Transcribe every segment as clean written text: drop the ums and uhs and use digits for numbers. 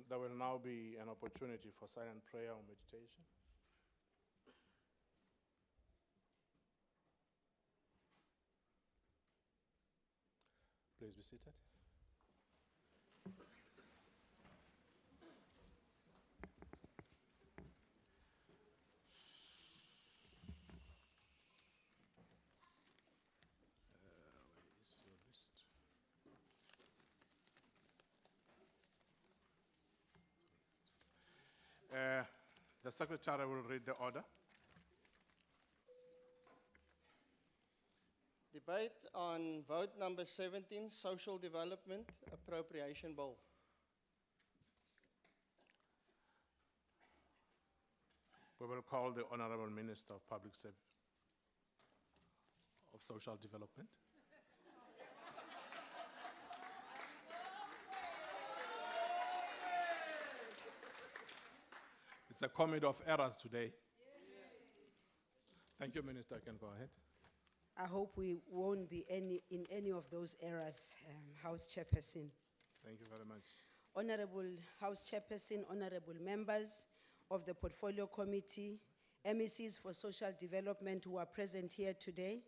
There will now be an opportunity for silent prayer or meditation. Please be seated. Where is your list? The Secretary will read the order. Debate on vote number 17, Social Development Appropriation Bill. We will call the Honorable Minister of Public Service of Social Development. It's a comedy of errors today. Thank you, Minister. You can go ahead. I hope we won't be in any of those errors, House Chairperson. Thank you very much. Honorable House Chairperson, honorable members of the Portfolio Committee, MECs for Social Development who are present here today,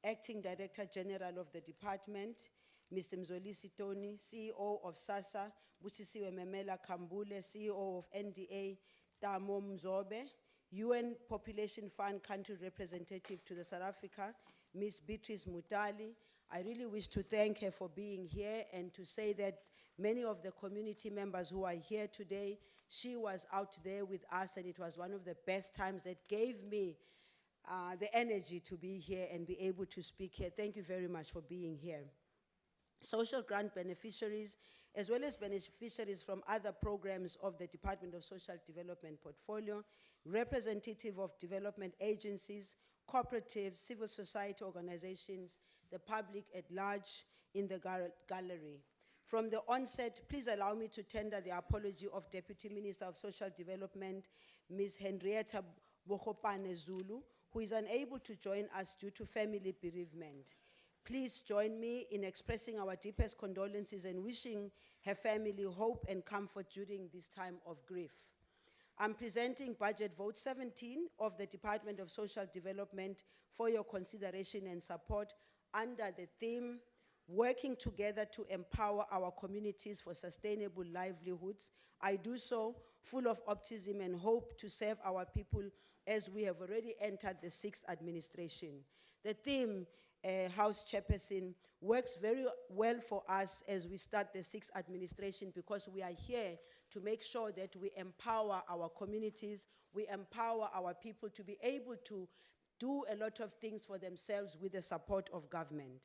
Acting Director General of the Department, Mr. Mzolisi Tony, CEO of SASSA, Busisiwe Memela Kambule, CEO of NDA, Tamo Mzobe, UN Population Fund Country Representative to the South Africa, Ms. Beatrice Mutali. I really wish to thank her for being here and to say that many of the community members who are here today, she was out there with us and it was one of the best times that gave me the energy to be here and be able to speak here. Thank you very much for being here. Social grant beneficiaries, as well as beneficiaries from other programs of the Department of Social Development portfolio, representative of development agencies, cooperatives, civil society organizations, the public at large in the gallery. From the onset, please allow me to tender the apology of Deputy Minister of Social Development, Ms. Henrietta Bohopane Zulu, who is unable to join us due to family bereavement. Please join me in expressing our deepest condolences and wishing her family hope and comfort during this time of grief. I'm presenting Budget Vote 17 of the Department of Social Development for your consideration and support under the theme, Working Together to Empower Our Communities for Sustainable Livelihoods. I do so full of optimism and hope to serve our people as we have already entered the 6th administration. The theme, House Chairperson, works very well for us as we start the 6th administration because we are here to make sure that we empower our communities, we empower our people to be able to do a lot of things for themselves with the support of government.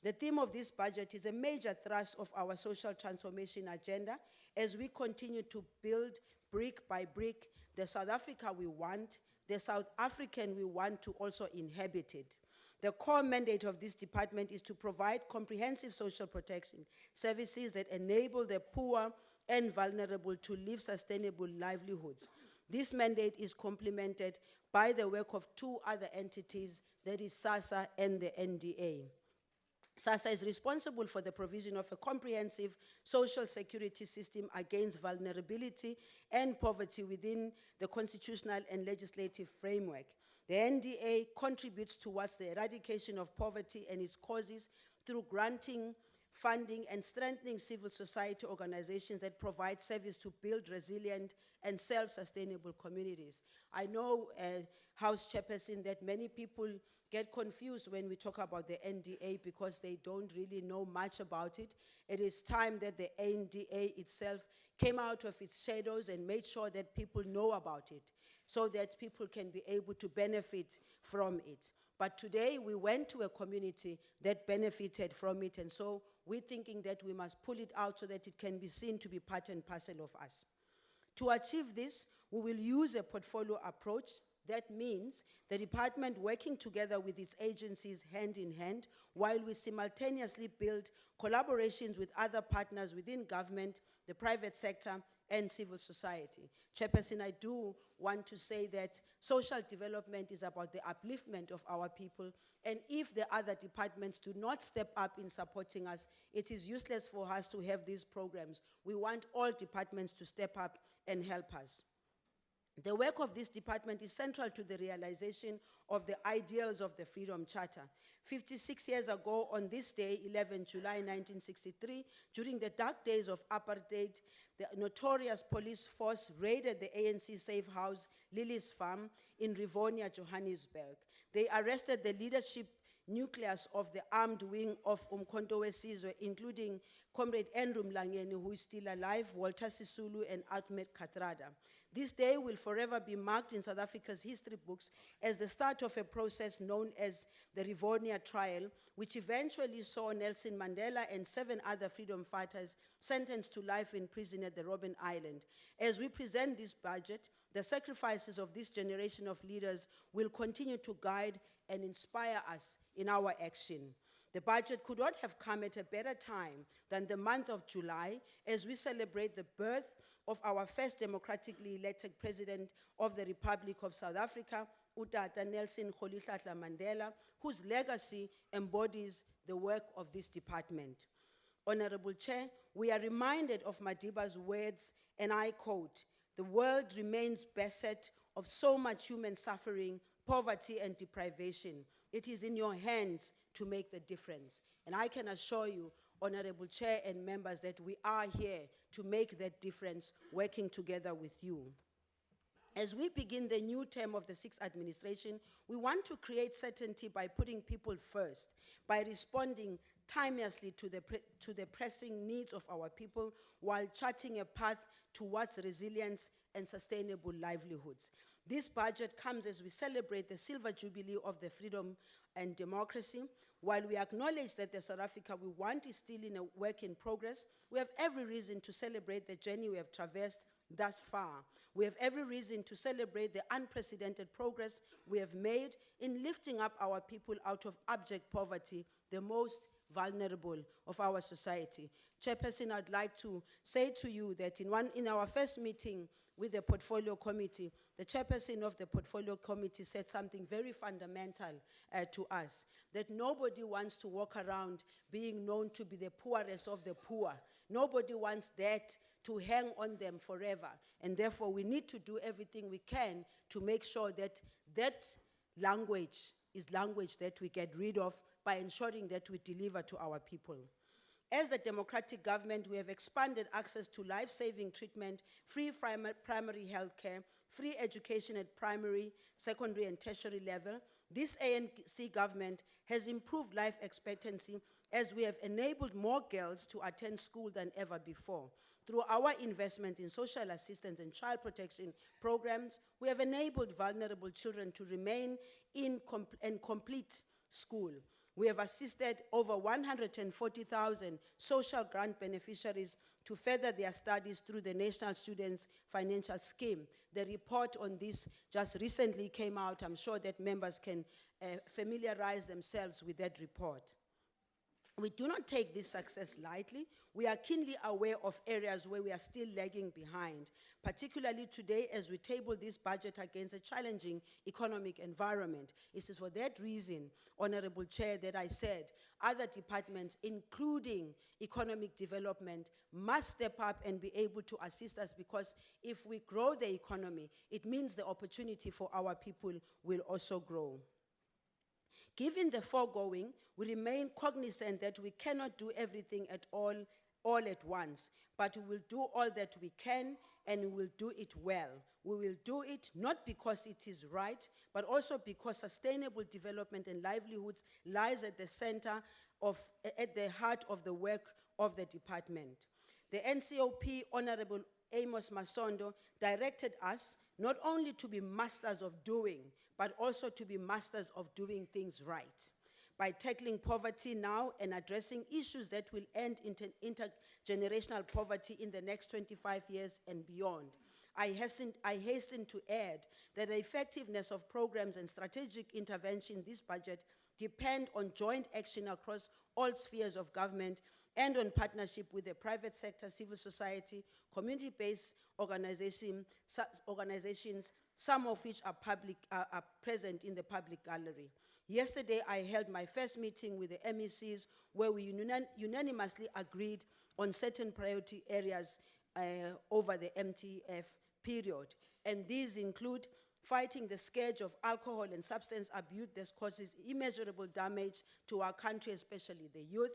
The theme of this budget is a major thrust of our social transformation agenda as we continue to build brick by brick the South Africa we want, the South African we want to also inhabit it. The core mandate of this department is to provide comprehensive social protection services that enable the poor and vulnerable to live sustainable livelihoods. This mandate is complemented by the work of 2 other entities, that is SASSA and the NDA. SASSA is responsible for the provision of a comprehensive social security system against vulnerability and poverty within the constitutional and legislative framework. The NDA contributes towards the eradication of poverty and its causes through granting, funding, and strengthening civil society organizations that provide service to build resilient and self-sustainable communities. I know, House Chairperson, that many people get confused when we talk about the NDA because they don't really know much about it. It is time that the NDA itself came out of its shadows and made sure that people know about it so that people can be able to benefit from it. But today we went to a community that benefited from it, and so we're thinking that we must pull it out so that it can be seen to be part and parcel of us. To achieve this, we will use a portfolio approach. That means the department working together with its agencies hand in hand, while we simultaneously build collaborations with other partners within government, the private sector, and civil society. Chairperson, I do want to say that social development is about the upliftment of our people, and if the other departments do not step up in supporting us, it is useless for us to have these programs. We want all departments to step up and help us. The work of this department is central to the realization of the ideals of the Freedom Charter. 56 years ago, on this day, 11 July 1963, during the dark days of apartheid, the notorious police force raided the ANC safe house, Lily's Farm, in Rivonia, Johannesburg. They arrested the leadership nucleus of the armed wing of Umkhonto weSizwe, including Comrade Andrew Mlangeni, who is still alive, Walter Sisulu, and Ahmed Kathrada. This day will forever be marked in South Africa's history books as the start of a process known as the Rivonia Trial, which eventually saw Nelson Mandela and 7 other freedom fighters sentenced to life in prison at the Robben Island. As we present this budget, the sacrifices of this generation of leaders will continue to guide and inspire us in our action. The budget could not have come at a better time than the month of July as we celebrate the birth of our first democratically elected president of the Republic of South Africa, Utata Nelson Rolihlahla Mandela, whose legacy embodies the work of this department. Honorable Chair, we are reminded of Madiba's words, and I quote, "The world remains beset of so much human suffering, poverty, and deprivation. It is in your hands to make the difference." And I can assure you, Honorable Chair and members, that we are here to make that difference, working together with you. As we begin the new term of the 6th administration, we want to create certainty by putting people first, by responding timelessly to the pressing needs of our people, while charting a path towards resilience and sustainable livelihoods. This budget comes as we celebrate the silver jubilee of the freedom and democracy. While we acknowledge that the South Africa we want is still in a work in progress, we have every reason to celebrate the journey we have traversed thus far. We have every reason to celebrate the unprecedented progress we have made in lifting up our people out of abject poverty, the most vulnerable of our society. Chairperson, I'd like to say to you that in our first meeting with the Portfolio Committee, the chairperson of the Portfolio Committee said something very fundamental to us, that nobody wants to walk around being known to be the poorest of the poor. Nobody wants that to hang on them forever. And therefore, we need to do everything we can to make sure that that language is language that we get rid of by ensuring that we deliver to our people. As the democratic government, we have expanded access to life-saving treatment, free primary health care, free education at primary, secondary, and tertiary level. This ANC government has improved life expectancy as we have enabled more girls to attend school than ever before. Through our investment in social assistance and child protection programs, we have enabled vulnerable children to remain in and complete school. We have assisted over 140,000 social grant beneficiaries to further their studies through the National Students Financial Scheme. The report on this just recently came out. I'm sure that members can familiarize themselves with that report. We do not take this success lightly. We are keenly aware of areas where we are still lagging behind, particularly today as we table this budget against a challenging economic environment. It is for that reason, Honorable Chair, that I said other departments, including economic development, must step up and be able to assist us, because if we grow the economy, it means the opportunity for our people will also grow. Given the foregoing, we remain cognizant that we cannot do everything at all at once, but we will do all that we can, and we will do it well. We will do it not because it is right, but also because sustainable development and livelihoods lies at the center at the heart of the work of the department. The NCOP, Honorable Amos Masondo, directed us not only to be masters of doing, but also to be masters of doing things right. By tackling poverty now and addressing issues that will end intergenerational poverty in the next 25 years and beyond, I hasten to add that the effectiveness of programs and strategic intervention in this budget depend on joint action across all spheres of government and on partnership with the private sector, civil society, community-based organizations, some of which are present in the public gallery. Yesterday, I held my first meeting with the MECs where we unanimously agreed on certain priority areas over the MTF period. And these include fighting the scourge of alcohol and substance abuse that causes immeasurable damage to our country, especially the youth,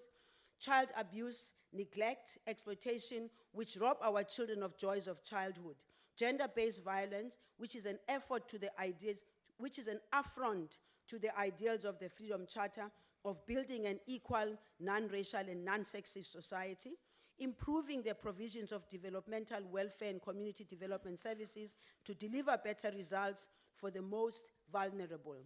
child abuse, neglect, exploitation, which rob our children of joys of childhood, gender-based violence, which is an effort to the ideas, which is an affront to the ideals of the Freedom Charter of building an equal, non-racial and non-sexist society, improving the provisions of developmental welfare and community development services to deliver better results for the most vulnerable,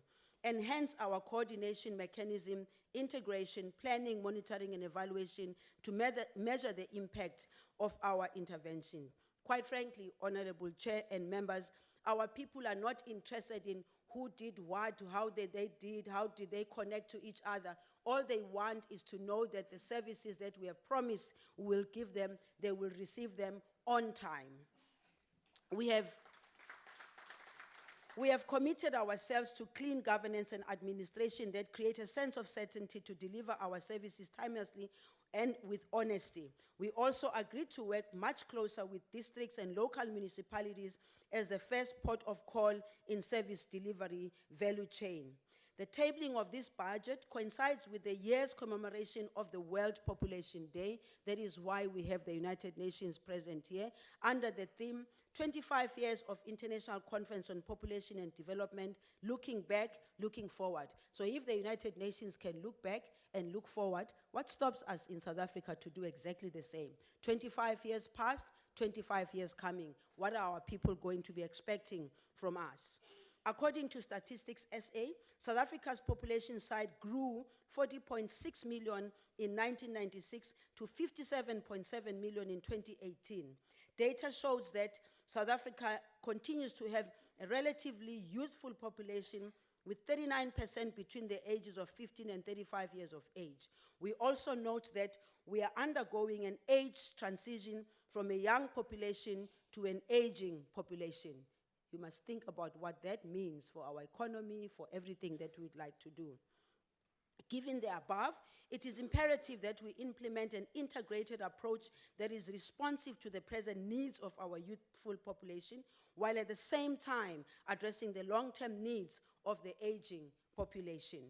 enhance our coordination mechanism, integration, planning, monitoring, and evaluation to measure the impact of our intervention. Quite frankly, Honorable Chair and members, our people are not interested in who did what, how did they connect to each other. All they want is to know that the services that we have promised we will give them, they will receive them on time. We have committed ourselves to clean governance and administration that create a sense of certainty to deliver our services timelessly and with honesty. We also agreed to work much closer with districts and local municipalities as the first port of call in service delivery value chain. The tabling of this budget coincides with the year's commemoration of the World Population Day. That is why we have the United Nations present here, under the theme, 25 years of International Conference on Population and Development, looking back, looking forward. So if the United Nations can look back and look forward, what stops us in South Africa to do exactly the same? 25 years past, 25 years coming. What are our people going to be expecting from us? According to Statistics SA, South Africa's population size grew 40.6 million in 1996 to 57.7 million in 2018. Data shows that South Africa continues to have a relatively youthful population with 39% between the ages of 15 and 35 years of age. We also note that we are undergoing an age transition from a young population to an aging population. You must think about what that means for our economy, for everything that we'd like to do. Given the above, it is imperative that we implement an integrated approach that is responsive to the present needs of our youthful population, while at the same time addressing the long-term needs of the aging population.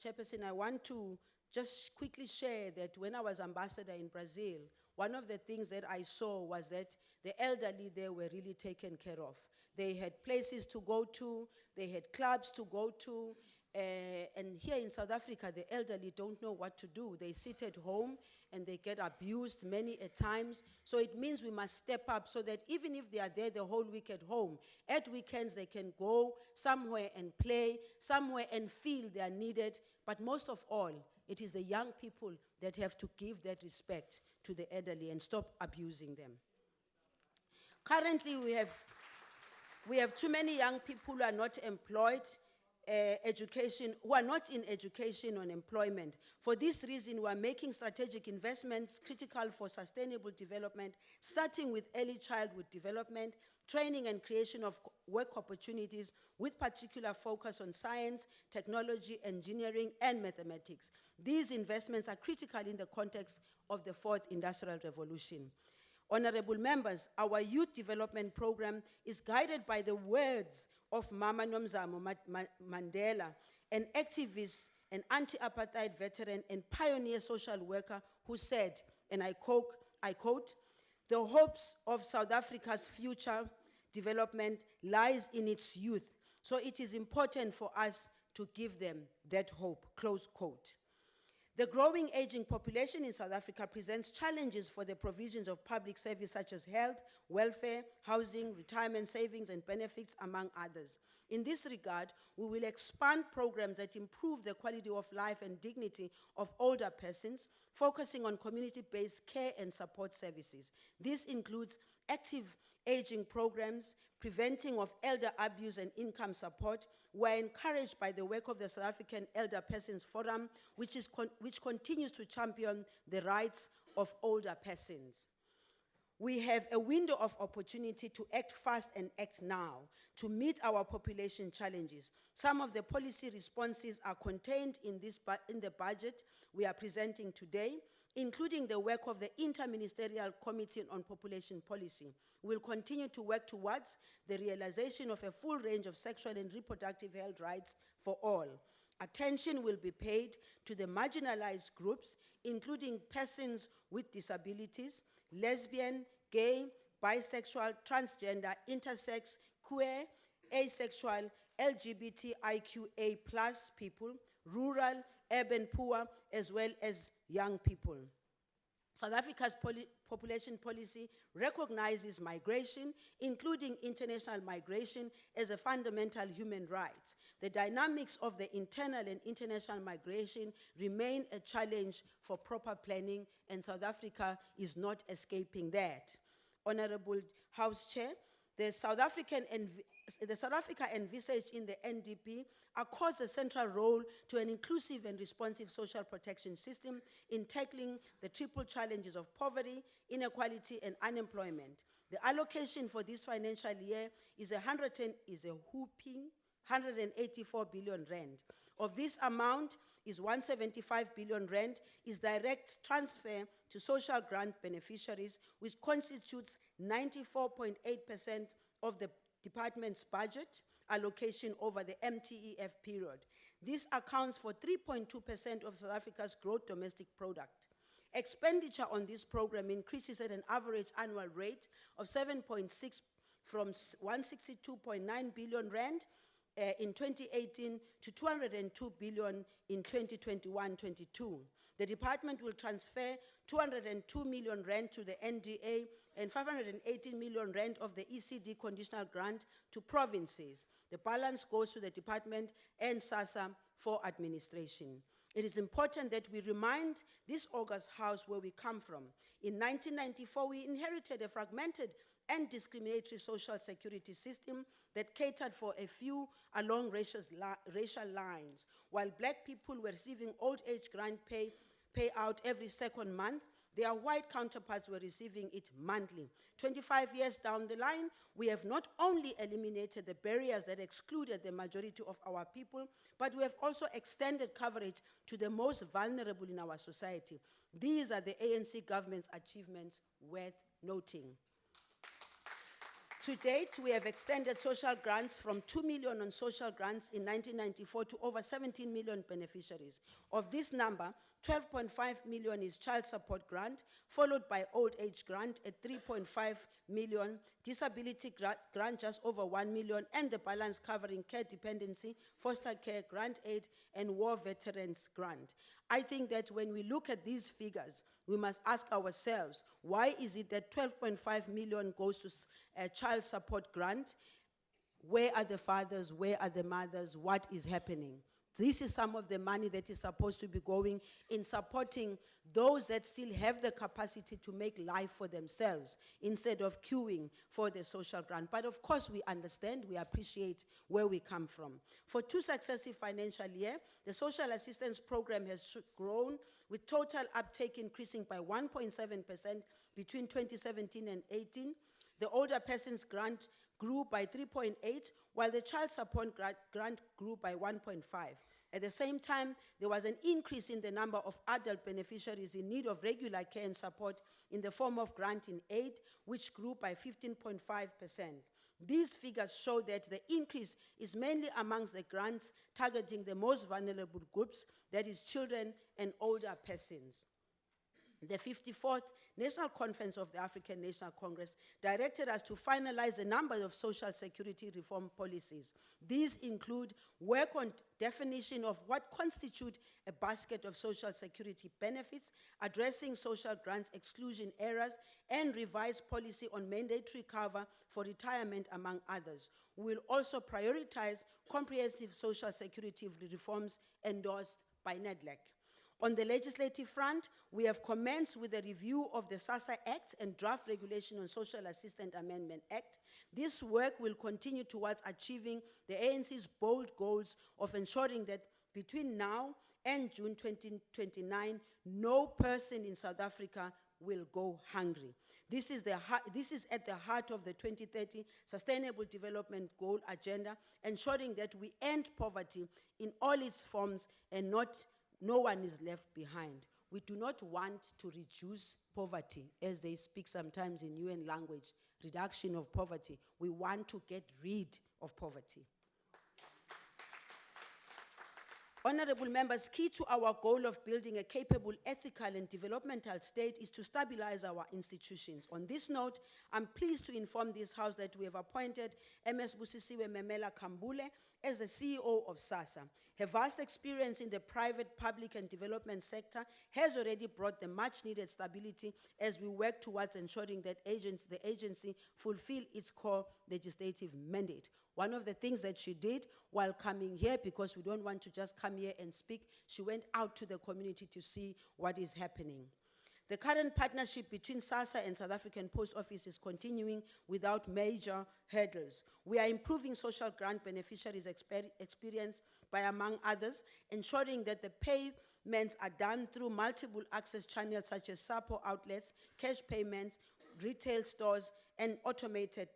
Chairperson, I want to just quickly share that when I was ambassador in Brazil, one of the things that I saw was that the elderly there were really taken care of. They had places to go to, they had clubs to go to, and here in South Africa, the elderly don't know what to do. They sit at home and they get abused many a times. So it means we must step up so that even if they are there the whole week at home, at weekends they can go somewhere and play, somewhere and feel they are needed. But most of all, it is the young people that have to give that respect to the elderly and stop abusing them. Currently, we have too many young people who are not employed, who are not in education or employment. For this reason, we are making strategic investments critical for sustainable development, starting with early childhood development, training and creation of work opportunities with particular focus on science, technology, engineering, and mathematics. These investments are critical in the context of the fourth industrial revolution. Honorable members, our youth development program is guided by the words of Mama Nomzamo Mandela, an activist, an anti-apartheid veteran, and pioneer social worker who said, and I quote, "The hopes of South Africa's future development lies in its youth, so it is important for us to give them that hope," close quote. The growing aging population in South Africa presents challenges for the provisions of public service such as health, welfare, housing, retirement savings, and benefits, among others. In this regard, we will expand programs that improve the quality of life and dignity of older persons, focusing on community-based care and support services. This includes active aging programs, preventing of elder abuse and income support, were encouraged by the work of the South African Elder Persons Forum, which continues to champion the rights of older persons. We have a window of opportunity to act fast and act now to meet our population challenges. Some of the policy responses are contained in the budget we are presenting today, including the work of the Interministerial Committee on Population Policy. We'll continue to work towards the realization of a full range of sexual and reproductive health rights for all. Attention will be paid to the marginalized groups, including persons with disabilities, lesbian, gay, bisexual, transgender, intersex, queer, asexual, LGBTIQA+ people, rural, urban poor, as well as young people. South Africa's population policy recognizes migration, including international migration, as a fundamental human right. The dynamics of the internal and international migration remain a challenge for proper planning, and South Africa is not escaping that. Honorable House Chair, the South Africa envisaged in the NDP accords a central role to an inclusive and responsive social protection system in tackling the triple challenges of poverty, inequality, and unemployment. The allocation for this financial year is a whopping 184 billion rand. Of this amount is 175 billion rand is direct transfer to social grant beneficiaries, which constitutes 94.8% of the department's budget allocation over the MTEF period. This accounts for 3.2% of South Africa's gross domestic product. Expenditure on this program increases at an average annual rate of 7.6 from 162.9 billion rand in 2018 to 202 billion in 2021-22. The department will transfer 202 million rand to the NDA and 518 million rand of the ECD conditional grant to provinces. The balance goes to the department and SASSA for administration. It is important that we remind this august House where we come from. In 1994, we inherited a fragmented and discriminatory social security system that catered for a few along racial lines. While black people were receiving old age grant payout every second month, their white counterparts were receiving it monthly. 25 years down the line, we have not only eliminated the barriers that excluded the majority of our people, but we have also extended coverage to the most vulnerable in our society. These are the ANC government's achievements worth noting. To date, we have extended social grants from 2 million on social grants in 1994 to over 17 million beneficiaries. Of this number, 12.5 million is child support grant, followed by old age grant at 3.5 million, disability grant just over 1 million, and the balance covering care dependency, foster care, grant aid, and war veterans grant. I think that when we look at these figures, we must ask ourselves, why is it that 12.5 million goes to a child support grant? Where are the fathers? Where are the mothers? What is happening? This is some of the money that is supposed to be going in supporting those that still have the capacity to make life for themselves instead of queuing for the social grant. But of course, we understand, we appreciate where we come from. For 2 successive financial years, the social assistance program has grown, with total uptake increasing by 1.7% between 2017 and 18. The older persons grant grew by 3.8, while the child support grant grew by 1.5. At the same time, there was an increase in the number of adult beneficiaries in need of regular care and support in the form of grant in aid, which grew by 15.5%. These figures show that the increase is mainly amongst the grants targeting the most vulnerable groups, that is children and older persons. The 54th National Conference of the African National Congress directed us to finalize a number of social security reform policies. These include work on definition of what constitutes a basket of social security benefits, addressing social grants exclusion errors, and revised policy on mandatory cover for retirement, among others. We will also prioritize comprehensive social security reforms endorsed by NEDLAC. On the legislative front, we have commenced with a review of the SASSA Act and Draft Regulation on Social Assistance Amendment Act. This work will continue towards achieving the ANC's bold goals of ensuring that between now and June 2029, no person in South Africa will go hungry. This is at the heart of the 2030 Sustainable Development Goal agenda, ensuring that we end poverty in all its forms and no one is left behind. We do not want to reduce poverty, as they speak sometimes in UN language, reduction of poverty. We want to get rid of poverty. Honorable members, key to our goal of building a capable, ethical, and developmental state is to stabilize our institutions. On this note, I'm pleased to inform this House that we have appointed Ms. Busisiwe Memela Kambule as the CEO of SASSA. Her vast experience in the private, public, and development sector has already brought the much-needed stability as we work towards ensuring that the agency fulfill its core legislative mandate. One of the things that she did while coming here, because we don't want to just come here and speak, she went out to the community to see what is happening. The current partnership between SASSA and South African Post Office is continuing without major hurdles. We are improving social grant beneficiaries' experience by, among others, ensuring that the payments are done through multiple access channels such as SAPO outlets, cash payments, retail stores, and automated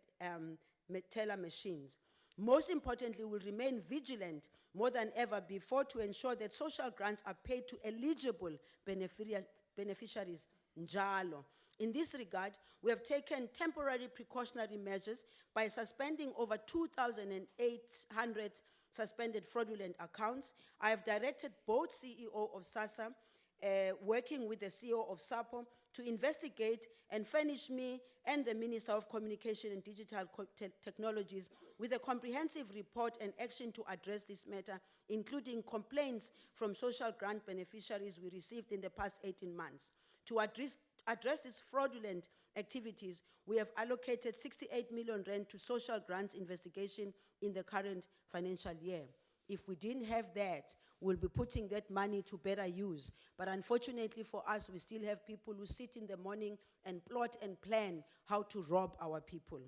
teller machines. Most importantly, we'll remain vigilant more than ever before to ensure that social grants are paid to eligible beneficiaries, njalo. In this regard, we have taken temporary precautionary measures by suspending over 2,800 suspended fraudulent accounts. I have directed both CEO of SASSA, working with the CEO of SAPO, to investigate and furnish me and the Minister of Communication and Digital Technologies with a comprehensive report and action to address this matter, including complaints from social grant beneficiaries we received in the past 18 months. To address these fraudulent activities, we have allocated 68 million rand to social grants investigation in the current financial year. If we didn't have that, we'll be putting that money to better use. But unfortunately for us, we still have people who sit in the morning and plot and plan how to rob our people.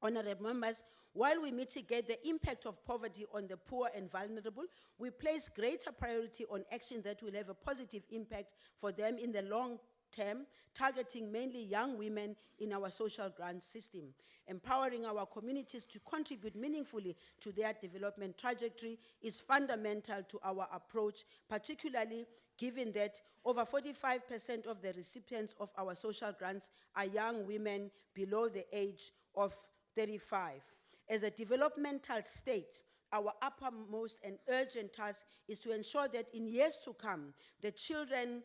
Honorable members, while we mitigate the impact of poverty on the poor and vulnerable, we place greater priority on actions that will have a positive impact for them in the long term, targeting mainly young women in our social grant system. Empowering our communities to contribute meaningfully to their development trajectory is fundamental to our approach, particularly given that over 45% of the recipients of our social grants are young women below the age of 35. As a developmental state, our uppermost and urgent task is to ensure that in years to come, the children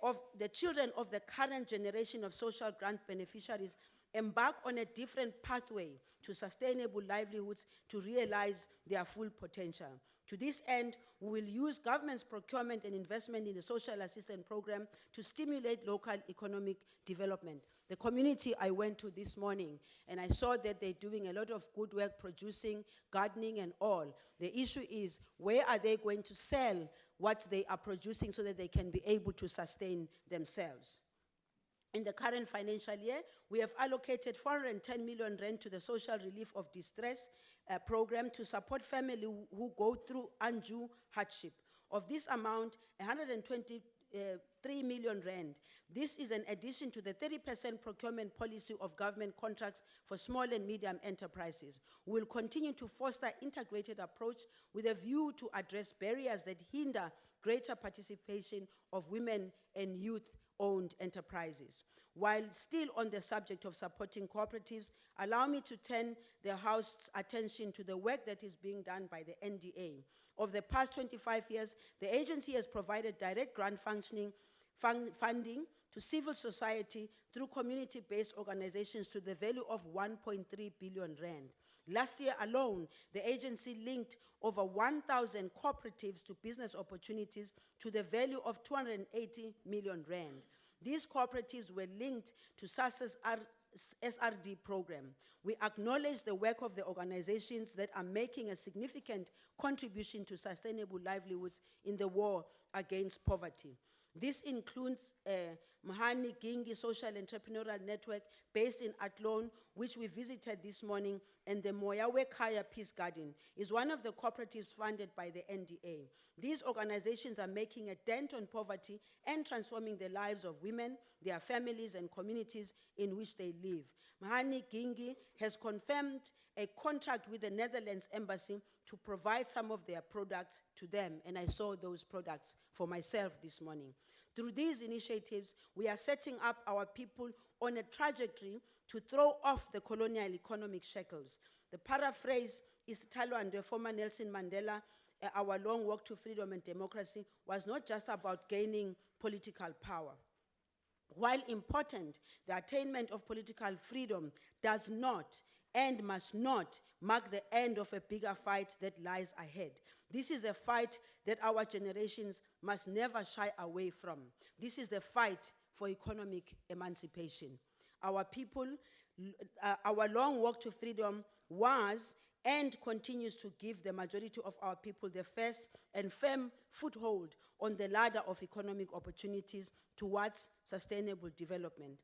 of the current generation of social grant beneficiaries embark on a different pathway to sustainable livelihoods to realize their full potential. To this end, we will use government's procurement and investment in the social assistance program to stimulate local economic development. The community I went to this morning, and I saw that they're doing a lot of good work producing, gardening and all. The issue is, where are they going to sell what they are producing so that they can be able to sustain themselves? In the current financial year, we have allocated 410 million rand to the Social Relief of Distress program to support families who go through undue hardship. Of this amount, 123 million rand. This is an addition to the 30% procurement policy of government contracts for small and medium enterprises. We will continue to foster integrated approach with a view to address barriers that hinder greater participation of women and youth-owned enterprises. While still on the subject of supporting cooperatives, allow me to turn the House's attention to the work that is being done by the NDA. Over the past 25 years, the agency has provided direct grant funding to civil society through community-based organizations to the value of 1.3 billion rand. Last year alone, the agency linked over 1,000 cooperatives to business opportunities to the value of 280 million rand. These cooperatives were linked to SASSA's SRD program. We acknowledge the work of the organizations that are making a significant contribution to sustainable livelihoods in the war against poverty. This includes Mahani Gingi Social Entrepreneurial Network based in Athlone, which we visited this morning, and the Moyawe Kaya Peace Garden is one of the cooperatives funded by the NDA. These organizations are making a dent on poverty and transforming the lives of women, their families, and communities in which they live. Mahani Gingi has confirmed a contract with the Netherlands Embassy to provide some of their products to them, and I saw those products for myself this morning. Through these initiatives, we are setting up our people on a trajectory to throw off the colonial economic shackles. The paraphrase is Talwande, former Nelson Mandela, our long walk to freedom and democracy was not just about gaining political power. While important, the attainment of political freedom does not and must not mark the end of a bigger fight that lies ahead. This is a fight that our generations must never shy away from. This is the fight for economic emancipation. Our people, our long walk to freedom was and continues to give the majority of our people the first and firm foothold on the ladder of economic opportunities towards sustainable development.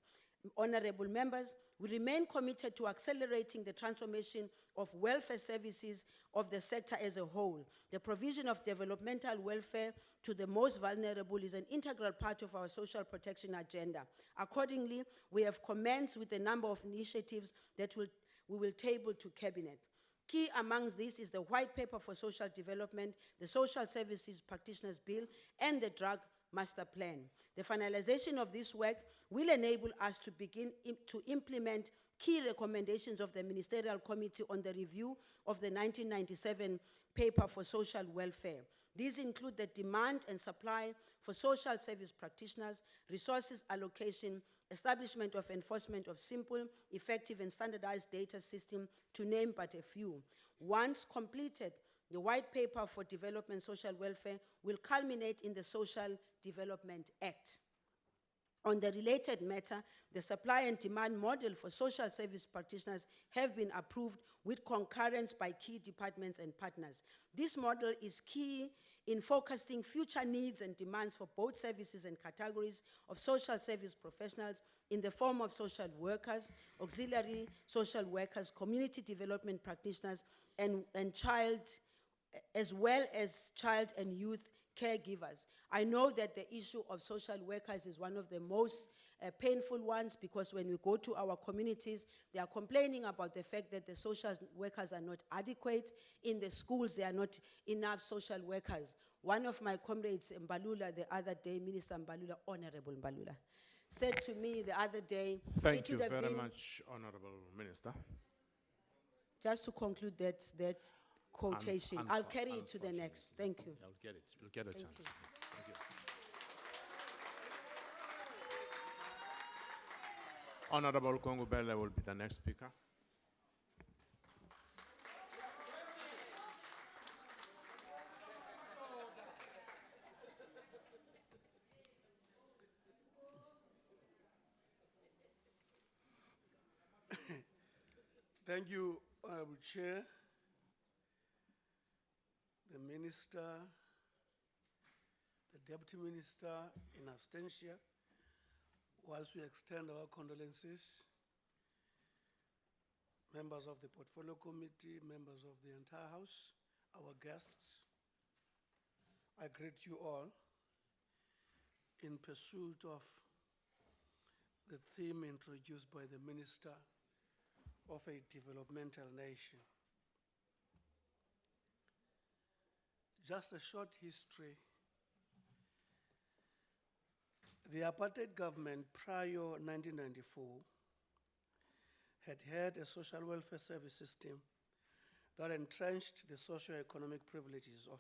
Honorable members, we remain committed to accelerating the transformation of welfare services of the sector as a whole. The provision of developmental welfare to the most vulnerable is an integral part of our social protection agenda. Accordingly, we have commenced with a number of initiatives that we will table to Cabinet. Key amongst these is the White Paper for Social Development, the Social Services Practitioners Bill, and the Drug Master Plan. The finalization of this work will enable us to begin to implement key recommendations of the Ministerial Committee on the review of the 1997 Paper for Social Welfare. These include the demand and supply for social service practitioners, resources allocation, establishment of enforcement of simple, effective, and standardized data system, to name but a few. Once completed, the White Paper for Development Social Welfare will culminate in the Social Development Act. On the related matter, the supply and demand model for social service practitioners have been approved with concurrence by key departments and partners. This model is key in focusing future needs and demands for both services and categories of social service professionals in the form of social workers, auxiliary social workers, community development practitioners, and child, as well as child and youth caregivers. I know that the issue of social workers is one of the most painful ones, because when we go to our communities, they are complaining about the fact that the social workers are not adequate. In the schools, there are not enough social workers. One of my comrades, Mbalula, the other day, Minister Mbalula, Honorable Mbalula, said to me the other day, Thank you very much, Honorable Minister. Just to conclude that quotation, I'll carry it to the next. Thank you. I'll get it. You'll get a chance. you. Thank you. Honorable Kongubele will be the next speaker. Thank you, Honorable Chair, the Minister, the Deputy Minister in absentia, whilst we extend our condolences, members of the Portfolio Committee, members of the entire House, our guests, I greet you all in pursuit of the theme introduced by the Minister of a developmental nation. Just a short history. The apartheid government prior 1994 had a social welfare service system that entrenched the socio-economic privileges of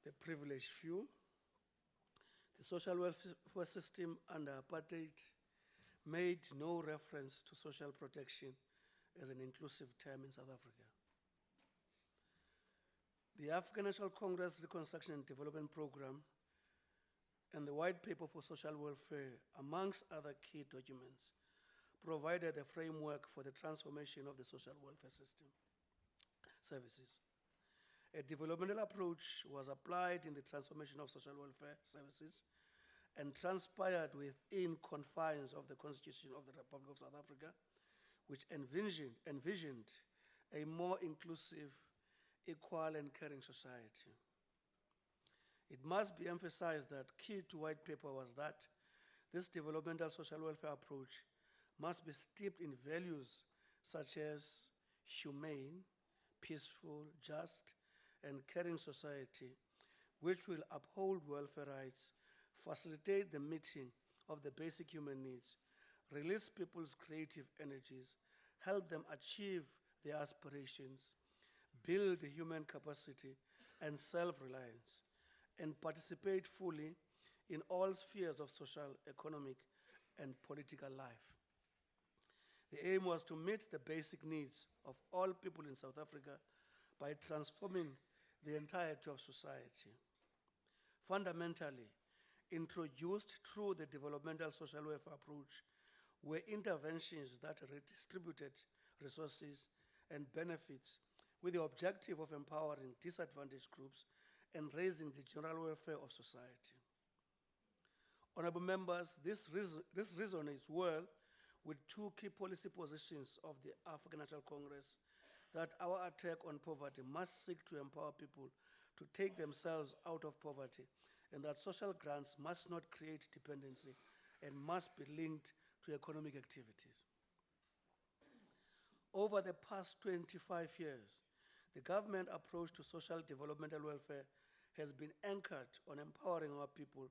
the privileged few. The social welfare system under apartheid made no reference to social protection as an inclusive term in South Africa. The African National Congress Reconstruction and Development Program and the White Paper for Social Welfare, amongst other key documents, provided a framework for the transformation of the social welfare system services. A developmental approach was applied in the transformation of social welfare services and transpired within confines of the Constitution of the Republic of South Africa, which envisioned a more inclusive, equal, and caring society. It must be emphasized that key to White Paper was that this developmental social welfare approach must be steeped in values such as humane, peaceful, just, and caring society, which will uphold welfare rights, facilitate the meeting of the basic human needs, release people's creative energies, help them achieve their aspirations, build human capacity and self-reliance, and participate fully in all spheres of social, economic, and political life. The aim was to meet the basic needs of all people in South Africa by transforming the entirety of society. Fundamentally, introduced through the developmental social welfare approach were interventions that redistributed resources and benefits with the objective of empowering disadvantaged groups and raising the general welfare of society. Honorable members, this resonates well with two key policy positions of the African National Congress, that our attack on poverty must seek to empower people to take themselves out of poverty, and that social grants must not create dependency and must be linked to economic activities. Over the past 25 years, the government approach to social developmental welfare has been anchored on empowering our people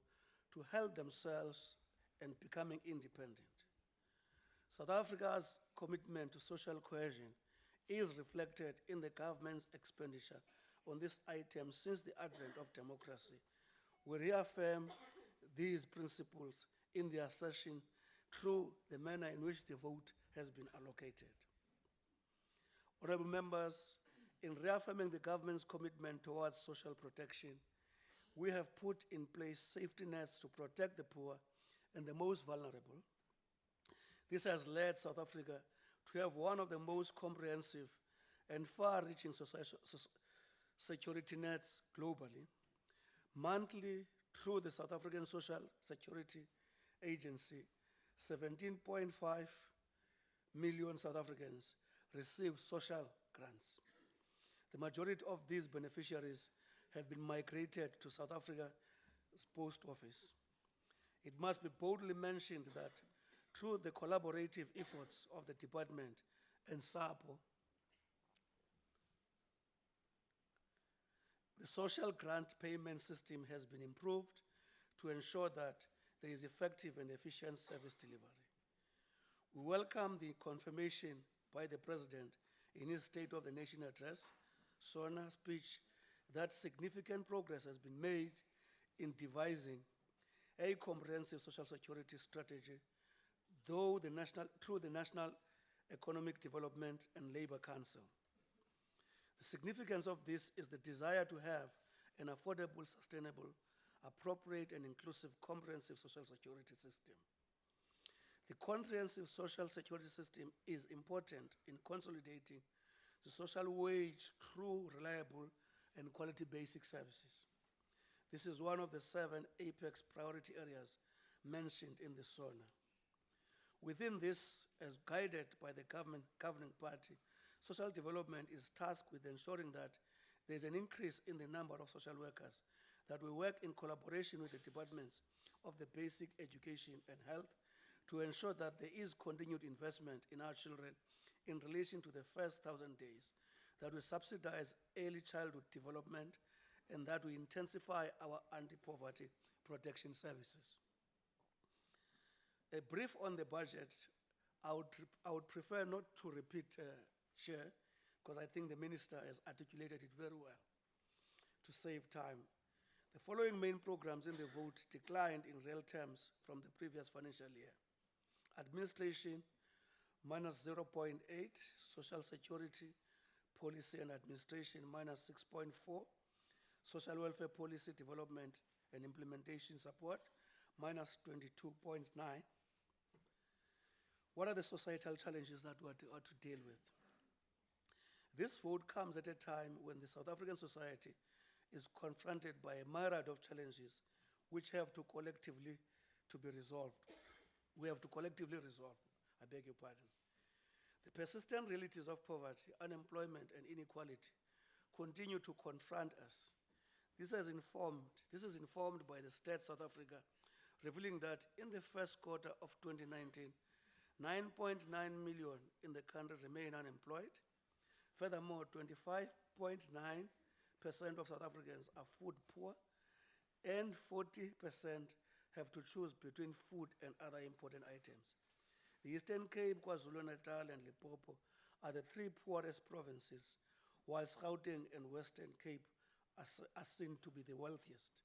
to help themselves and becoming independent. South Africa's commitment to social cohesion is reflected in the government's expenditure on this item since the advent of democracy. We reaffirm these principles in the assertion through the manner in which the vote has been allocated. Honorable members, in reaffirming the government's commitment towards social protection, we have put in place safety nets to protect the poor and the most vulnerable. This has led South Africa to have one of the most comprehensive and far-reaching security nets globally. Monthly, through the South African Social Security Agency, 17.5 million South Africans receive social grants. The majority of these beneficiaries have been migrated to South Africa's post office. It must be boldly mentioned that through the collaborative efforts of the department and SAPO, the social grant payment system has been improved to ensure that there is effective and efficient service delivery. We welcome the confirmation by the President in his State of the Nation address, SONA speech, that significant progress has been made in devising a comprehensive social security strategy through the National Economic Development and Labor Council. The significance of this is the desire to have an affordable, sustainable, appropriate, and inclusive comprehensive social security system. The comprehensive social security system is important in consolidating the social wage through reliable and quality basic services. This is one of the 7 apex priority areas mentioned in the SONA. Within this, as guided by the governing party, social development is tasked with ensuring that there is an increase in the number of social workers that will work in collaboration with the departments of the basic education and health to ensure that there is continued investment in our children in relation to the first 1,000 days, that will subsidize early childhood development, and that will intensify our anti-poverty protection services. A brief on the budget, I would prefer not to repeat, Chair, because I think the Minister has articulated it very well to save time. The following main programs in the vote declined in real terms from the previous financial year. Administration, minus 0.8, Social Security, Policy and Administration, minus 6.4, Social Welfare Policy Development and Implementation Support, minus 22.9. What are the societal challenges that we are to deal with? This vote comes at a time when the South African society is confronted by a myriad of challenges which have to collectively to be resolved. We have to collectively resolve, I beg your pardon. The persistent realities of poverty, unemployment, and inequality continue to confront us. This is informed by the State South Africa, revealing that in the first quarter of 2019, 9.9 million in the country remain unemployed. Furthermore, 25.9% of South Africans are food poor, and 40% have to choose between food and other important items. The Eastern Cape, KwaZulu-Natal, and Limpopo are the three poorest provinces, whilst Gauteng and Western Cape are seen to be the wealthiest.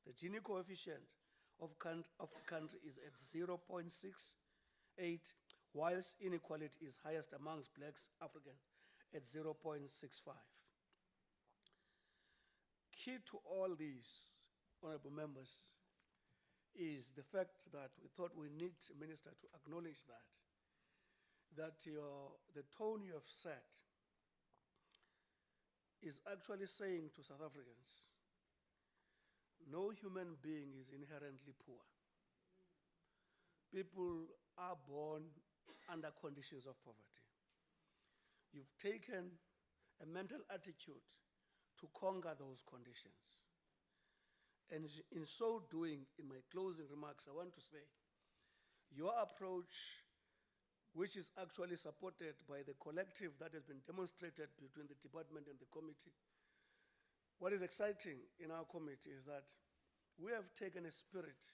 The Gini coefficient of the country is at 0.68, whilst inequality is highest amongst Black Africans at 0.65. Key to all these, honorable members, is the fact that we thought we need a minister to acknowledge that the tone you have set is actually saying to South Africans, no human being is inherently poor. People are born under conditions of poverty. You've taken a mental attitude to conquer those conditions. And in so doing, in my closing remarks, I want to say, your approach, which is actually supported by the collective that has been demonstrated between the department and the committee. What is exciting in our committee is that we have taken a spirit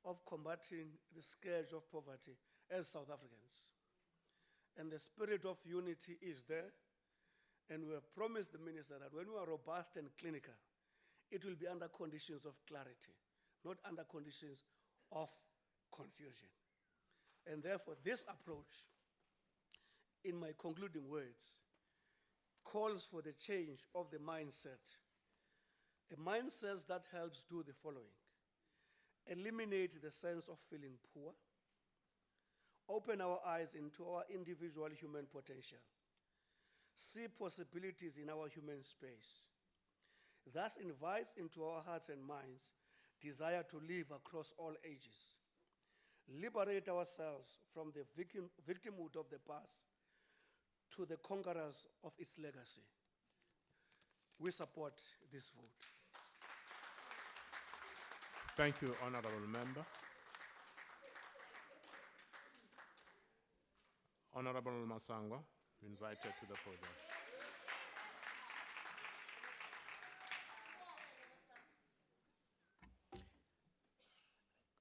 of combating the scourge of poverty as South Africans. And the spirit of unity is there, and we have promised the minister that when we are robust and clinical, it will be under conditions of clarity, not under conditions of confusion. And therefore, this approach, in my concluding words, calls for the change of the mindset. A mindset that helps do the following: eliminate the sense of feeling poor, open our eyes into our individual human potential, see possibilities in our human space, thus invites into our hearts and minds desire to live across all ages, liberate ourselves from the victimhood of the past to the conquerors of its legacy. We support this vote. Thank you, Honorable Member. Honorable Masango, invited to the podium.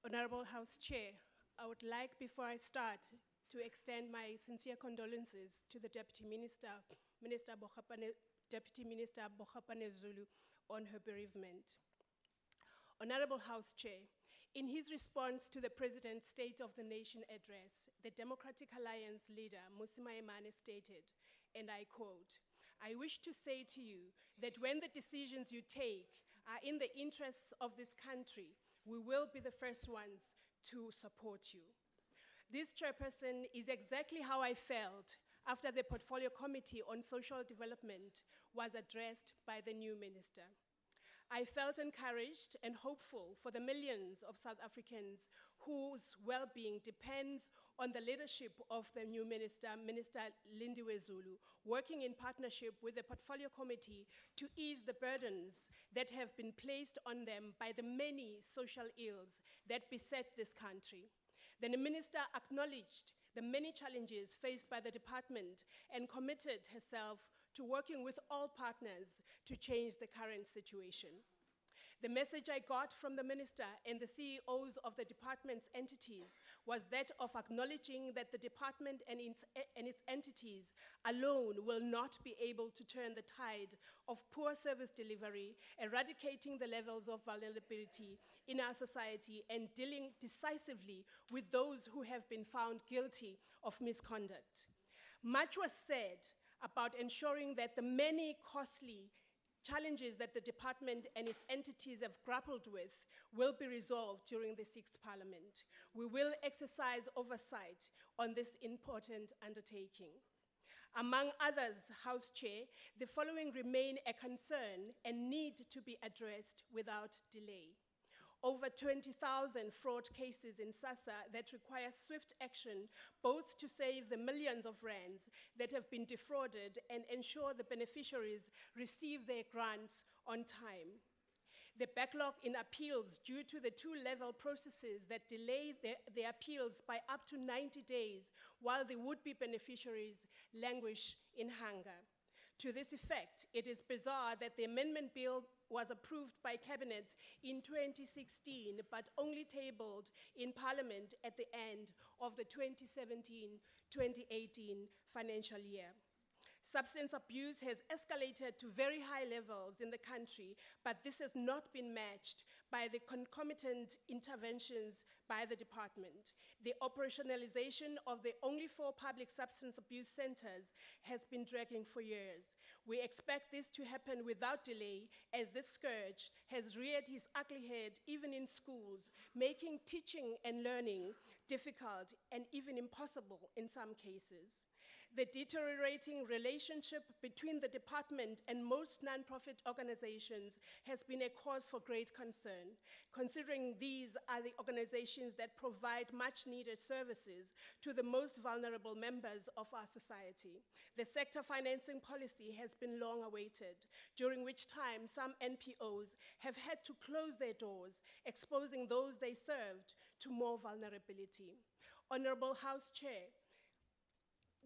Honorable House Chair, I would like, before I start, to extend my sincere condolences to the Deputy Minister Bokgapane Zulu, on her bereavement. Honorable House Chair, in his response to the President's State of the Nation address, the Democratic Alliance leader, Mmusi Maimane, stated, and I quote, "I wish to say to you that when the decisions you take are in the interests of this country, we will be the first ones to support you." This, Chairperson, is exactly how I felt after the Portfolio Committee on Social Development was addressed by the new minister. I felt encouraged and hopeful for the millions of South Africans whose well-being depends on the leadership of the new minister, Minister Lindiwe Zulu, working in partnership with the Portfolio Committee to ease the burdens that have been placed on them by the many social ills that beset this country. The minister acknowledged the many challenges faced by the department and committed herself to working with all partners to change the current situation. The message I got from the minister and the CEOs of the department's entities was that of acknowledging that the department and its entities alone will not be able to turn the tide of poor service delivery, eradicating the levels of vulnerability in our society, and dealing decisively with those who have been found guilty of misconduct. Much was said about ensuring that the many costly challenges that the department and its entities have grappled with will be resolved during the 6th Parliament. We will exercise oversight on this important undertaking. Among others, House Chair, the following remain a concern and need to be addressed without delay. Over 20,000 fraud cases in SASSA that require swift action, both to save the millions of rands that have been defrauded and ensure the beneficiaries receive their grants on time. The backlog in appeals due to the two-level processes that delay the appeals by up to 90 days while the would-be beneficiaries languish in hunger. To this effect, it is bizarre that the amendment bill was approved by Cabinet in 2016, but only tabled in Parliament at the end of the 2017-2018 financial year. Substance abuse has escalated to very high levels in the country, but this has not been matched by the concomitant interventions by the department. The operationalization of the only 4 public substance abuse centers has been dragging for years. We expect this to happen without delay, as this scourge has reared his ugly head even in schools, making teaching and learning difficult and even impossible in some cases. The deteriorating relationship between the department and most nonprofit organizations has been a cause for great concern, considering these are the organizations that provide much needed services to the most vulnerable members of our society. The sector financing policy has been long awaited, during which time some NPOs have had to close their doors, exposing those they served to more vulnerability. Honorable House Chair,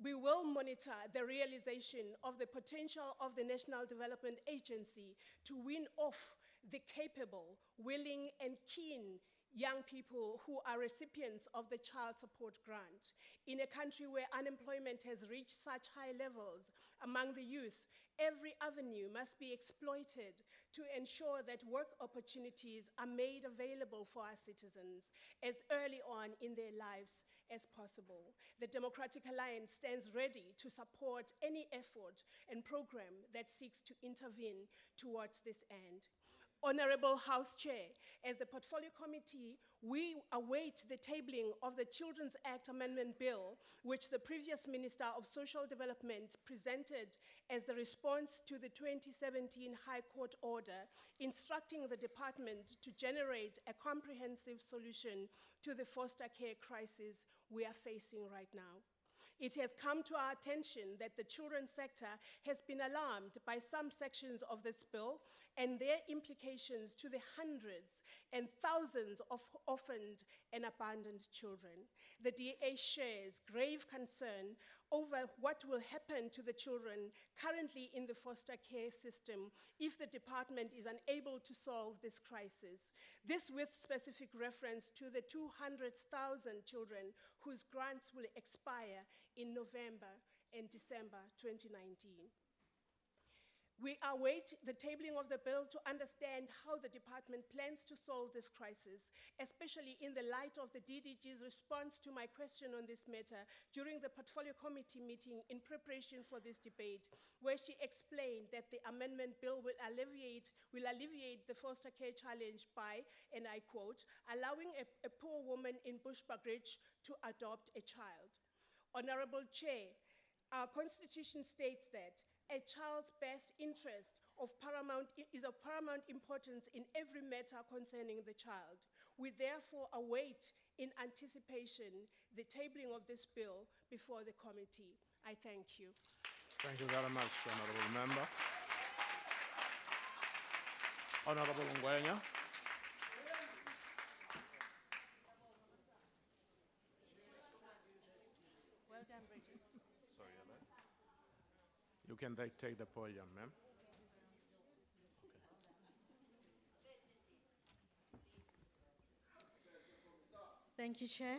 we will monitor the realization of the potential of the National Development Agency to win off the capable, willing, and keen young people who are recipients of the child support grant. In a country where unemployment has reached such high levels among the youth, every avenue must be exploited to ensure that work opportunities are made available for our citizens as early on in their lives as possible. The Democratic Alliance stands ready to support any effort and program that seeks to intervene towards this end. Honorable House Chair, as the Portfolio Committee, we await the tabling of the Children's Act Amendment Bill, which the previous Minister of Social Development presented as the response to the 2017 High Court order, instructing the department to generate a comprehensive solution to the foster care crisis we are facing right now. It has come to our attention that the children's sector has been alarmed by some sections of this bill and their implications to the hundreds and thousands of orphaned and abandoned children. The DA shares grave concern over what will happen to the children currently in the foster care system if the department is unable to solve this crisis. This with specific reference to the 200,000 children whose grants will expire in November and December 2019. We await the tabling of the bill to understand how the department plans to solve this crisis, especially in the light of the DDG's response to my question on this matter during the Portfolio Committee meeting in preparation for this debate, where she explained that the amendment bill will alleviate the foster care challenge by, and I quote, allowing a poor woman in Bushbuckridge to adopt a child. Honorable Chair, our Constitution states that a child's best interest is of paramount importance in every matter concerning the child. We therefore await in anticipation the tabling of this bill before the committee. I thank you. Thank you very much, Honorable Member. Honorable Ngwenya. Well done, Bridget. Sorry, Ella. You can take the podium, ma'am. Thank you, Chair.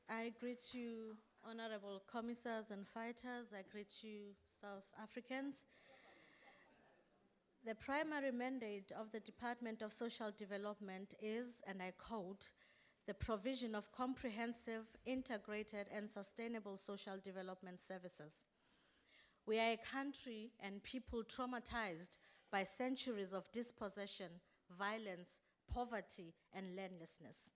I greet you, honorable commissars and fighters. I greet you, South Africans. The primary mandate of the Department of Social Development is, and I quote, the provision of comprehensive, integrated, and sustainable social development services. We are a country and people traumatized by centuries of dispossession, violence, poverty, and landlessness.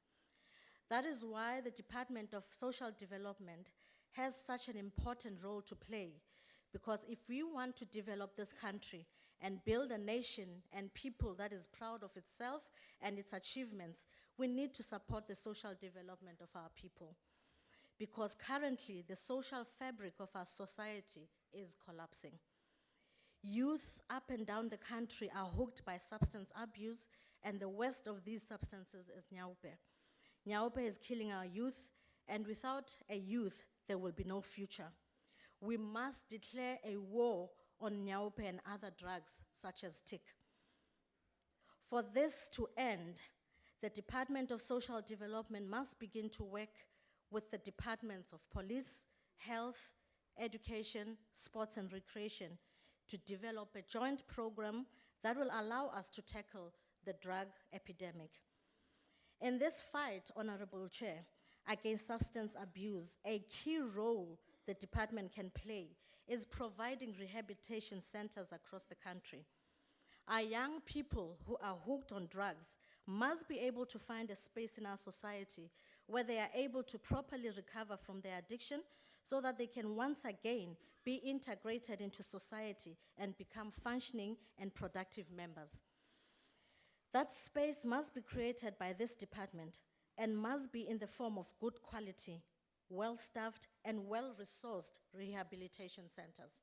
That is why the Department of Social Development has such an important role to play, because if we want to develop this country and build a nation and people that is proud of itself and its achievements, we need to support the social development of our people. Because currently, the social fabric of our society is collapsing. Youth up and down the country are hooked by substance abuse, and the worst of these substances is nyaupe. Nyaupe is killing our youth, and without a youth, there will be no future. We must declare a war on nyaupe and other drugs, such as tick. For this to end, the Department of Social Development must begin to work with the departments of police, health, education, sports and recreation to develop a joint program that will allow us to tackle the drug epidemic. In this fight, Honorable Chair, against substance abuse, a key role the department can play is providing rehabilitation centers across the country. Our young people who are hooked on drugs must be able to find a space in our society where they are able to properly recover from their addiction so that they can once again be integrated into society and become functioning and productive members. That space must be created by this department and must be in the form of good quality, well-staffed and well-resourced rehabilitation centers.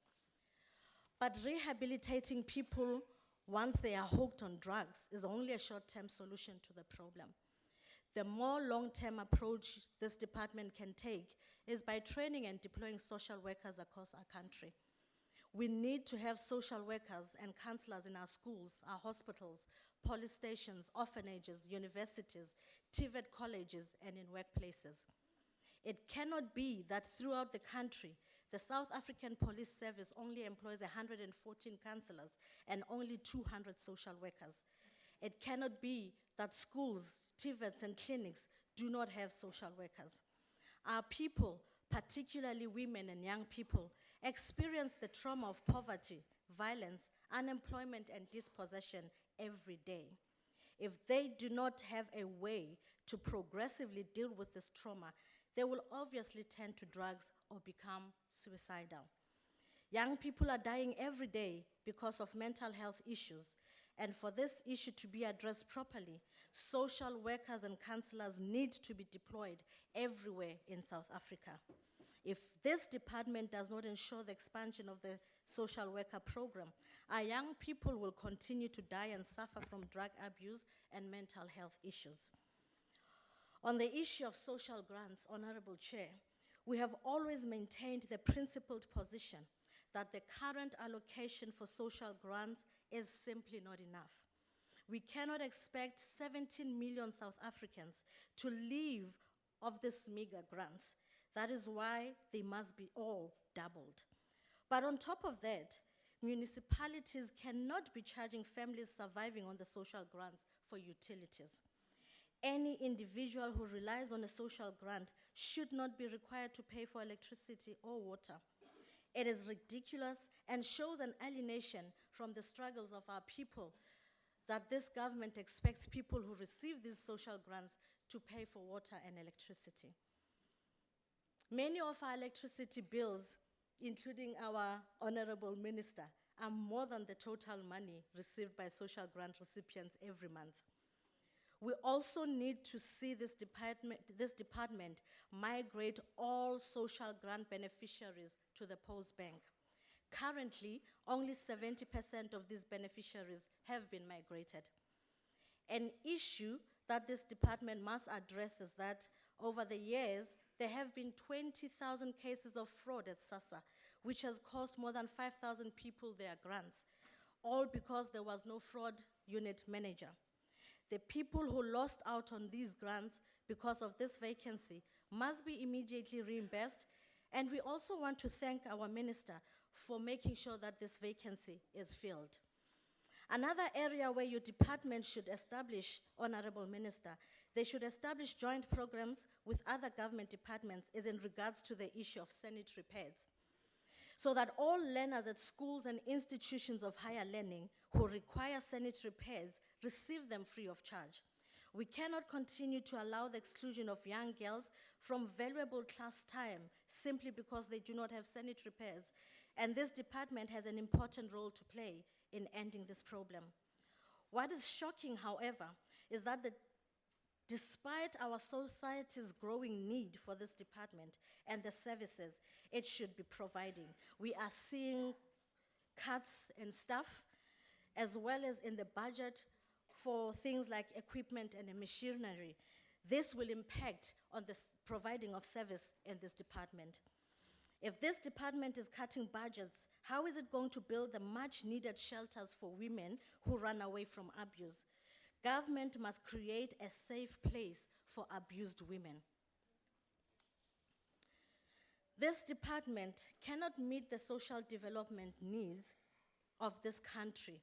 But rehabilitating people once they are hooked on drugs is only a short-term solution to the problem. The more long-term approach this department can take is by training and deploying social workers across our country. We need to have social workers and counselors in our schools, our hospitals, police stations, orphanages, universities, TVET colleges, and in workplaces. It cannot be that throughout the country, the South African Police Service only employs 114 counselors and only 200 social workers. It cannot be that schools, TVETs, and clinics do not have social workers. Our people, particularly women and young people, experience the trauma of poverty, violence, unemployment, and dispossession every day. If they do not have a way to progressively deal with this trauma, they will obviously turn to drugs or become suicidal. Young people are dying every day because of mental health issues, and for this issue to be addressed properly, social workers and counselors need to be deployed everywhere in South Africa. If this department does not ensure the expansion of the social worker program, our young people will continue to die and suffer from drug abuse and mental health issues. On the issue of social grants, Honorable Chair, we have always maintained the principled position that the current allocation for social grants is simply not enough. We cannot expect 17 million South Africans to live off these meager grants. That is why they must be all doubled. But on top of that, municipalities cannot be charging families surviving on the social grants for utilities. Any individual who relies on a social grant should not be required to pay for electricity or water. It is ridiculous and shows an alienation from the struggles of our people that this government expects people who receive these social grants to pay for water and electricity. Many of our electricity bills, including our Honorable Minister, are more than the total money received by social grant recipients every month. We also need to see this department migrate all social grant beneficiaries to the Post Bank. Currently, only 70% of these beneficiaries have been migrated. An issue that this department must address is that over the years, there have been 20,000 cases of fraud at SASSA, which has cost more than 5,000 people their grants, all because there was no fraud unit manager. The people who lost out on these grants because of this vacancy must be immediately reimbursed, and we also want to thank our minister for making sure that this vacancy is filled. Another area where your department should establish, Honorable Minister, they should establish joint programs with other government departments is in regards to the issue of sanitary pads. so that all learners at schools and institutions of higher learning who require sanitary pads receive them free of charge. We cannot continue to allow the exclusion of young girls from valuable class time simply because they do not have sanitary pads, and this department has an important role to play in ending this problem. What is shocking, however, is that despite our society's growing need for this department and the services it should be providing, we are seeing cuts in staff, as well as in the budget for things like equipment and machinery. This will impact on the providing of service in this department. If this department is cutting budgets, how is it going to build the much needed shelters for women who run away from abuse? Government must create a safe place for abused women. This department cannot meet the social development needs of this country,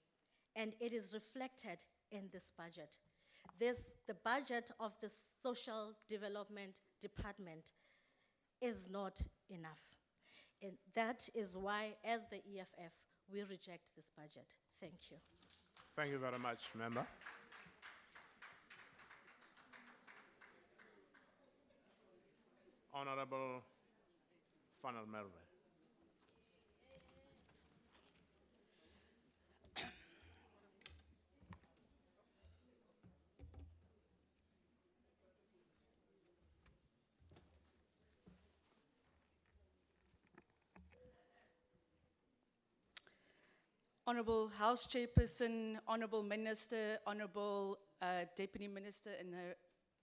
and it is reflected in this budget. The budget of the social development department is not enough. And that is why, as the EFF, we reject this budget. Thank you. Thank you very much, Member. Honorable Funnel Melville. Honourable House Chairperson, Honourable Minister, Honourable Deputy Minister in her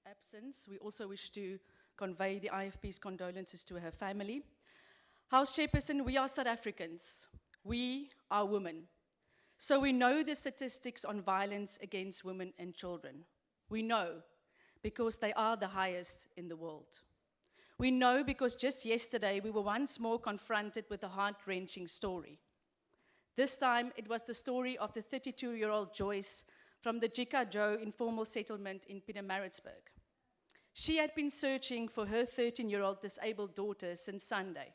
absence, we also wish to convey the IFP's condolences to her family. House Chairperson, we are South Africans. We are women. So we know the statistics on violence against women and children. We know because they are the highest in the world. We know because just yesterday we were once more confronted with a heart-wrenching story. This time, it was the story of the 32-year-old Joyce from the Jika Joe informal settlement in Pietermaritzburg. She had been searching for her 13-year-old disabled daughter since Sunday,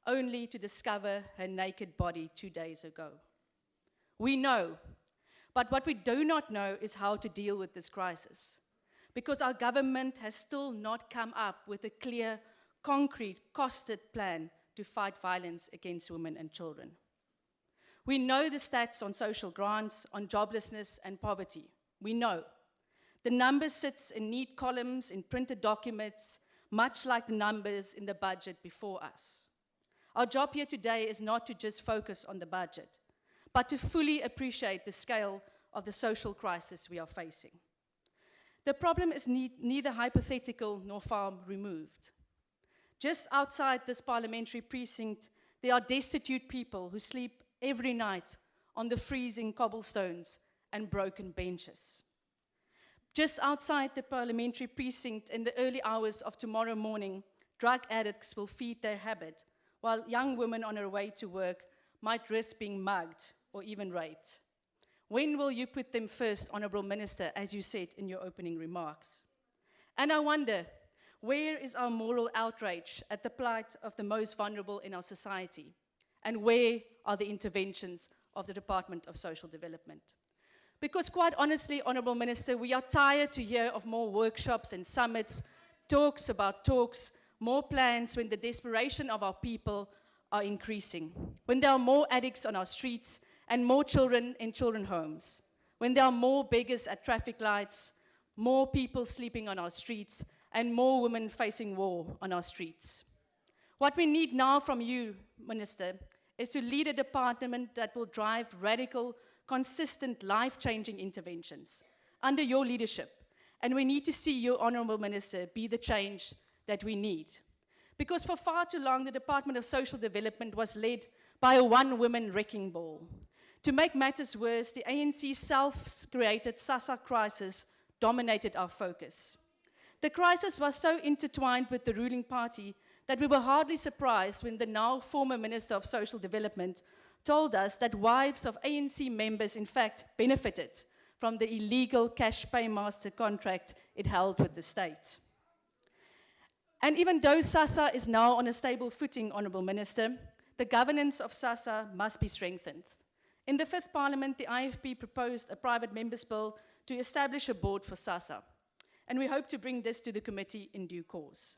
only to discover her naked body 2 days ago. We know, but what we do not know is how to deal with this crisis, because our government has still not come up with a clear, concrete, costed plan to fight violence against women and children. We know the stats on social grants, on joblessness and poverty. We know. The numbers sit in neat columns in printed documents, much like the numbers in the budget before us. Our job here today is not to just focus on the budget, but to fully appreciate the scale of the social crisis we are facing. The problem is neither hypothetical nor far removed. Just outside this parliamentary precinct, there are destitute people who sleep every night on the freezing cobblestones and broken benches. Just outside the parliamentary precinct in the early hours of tomorrow morning, drug addicts will feed their habit, while young women on their way to work might risk being mugged or even raped. When will you put them first, Honourable Minister, as you said in your opening remarks? And I wonder, where is our moral outrage at the plight of the most vulnerable in our society? And where are the interventions of the Department of Social Development? Because quite honestly, Honourable Minister, we are tired to hear of more workshops and summits, talks about talks, more plans when the desperation of our people are increasing, when there are more addicts on our streets and more children in children's homes, when there are more beggars at traffic lights, more people sleeping on our streets, and more women facing war on our streets. What we need now from you, Minister, is to lead a department that will drive radical, consistent, life-changing interventions under your leadership. And we need to see you, Honourable Minister, be the change that we need. Because for far too long, the Department of Social Development was led by a one-woman wrecking ball. To make matters worse, the ANC's self-created SASSA crisis dominated our focus. The crisis was so intertwined with the ruling party that we were hardly surprised when the now former Minister of Social Development told us that wives of ANC members in fact benefited from the illegal cash paymaster contract it held with the state. And even though SASSA is now on a stable footing, Honourable Minister, The governance of SASSA must be strengthened. In the 5th Parliament, the IFP proposed a private members' bill to establish a board for SASSA, and we hope to bring this to the committee in due course.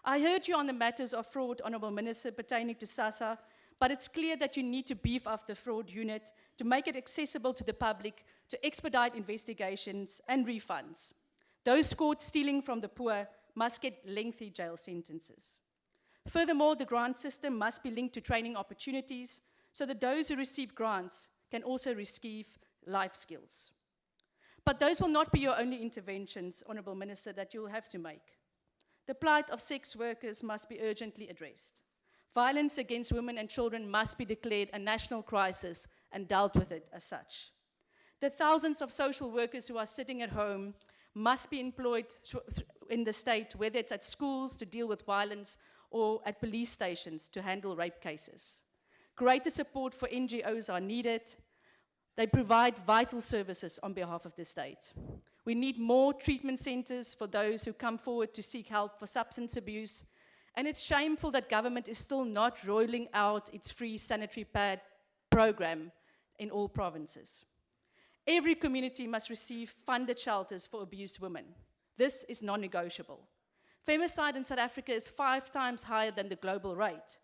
I heard you on the matters of fraud, Honourable Minister, pertaining to SASSA, but it's clear that you need to beef up the fraud unit to make it accessible to the public, to expedite investigations and refunds. Those caught stealing from the poor must get lengthy jail sentences. Furthermore, the grant system must be linked to training opportunities so that those who receive grants can also receive life skills. But those will not be your only interventions, Honourable Minister, that you'll have to make. The plight of sex workers must be urgently addressed. Violence against women and children must be declared a national crisis and dealt with it as such. The thousands of social workers who are sitting at home must be employed in the state, whether it's at schools to deal with violence or at police stations to handle rape cases. Greater support for NGOs are needed. They provide vital services on behalf of the state. We need more treatment centers for those who come forward to seek help for substance abuse. And it's shameful that government is still not rolling out its free sanitary pad program in all provinces. Every community must receive funded shelters for abused women. This is non-negotiable. Femicide in South Africa is 5 times higher than the global rate.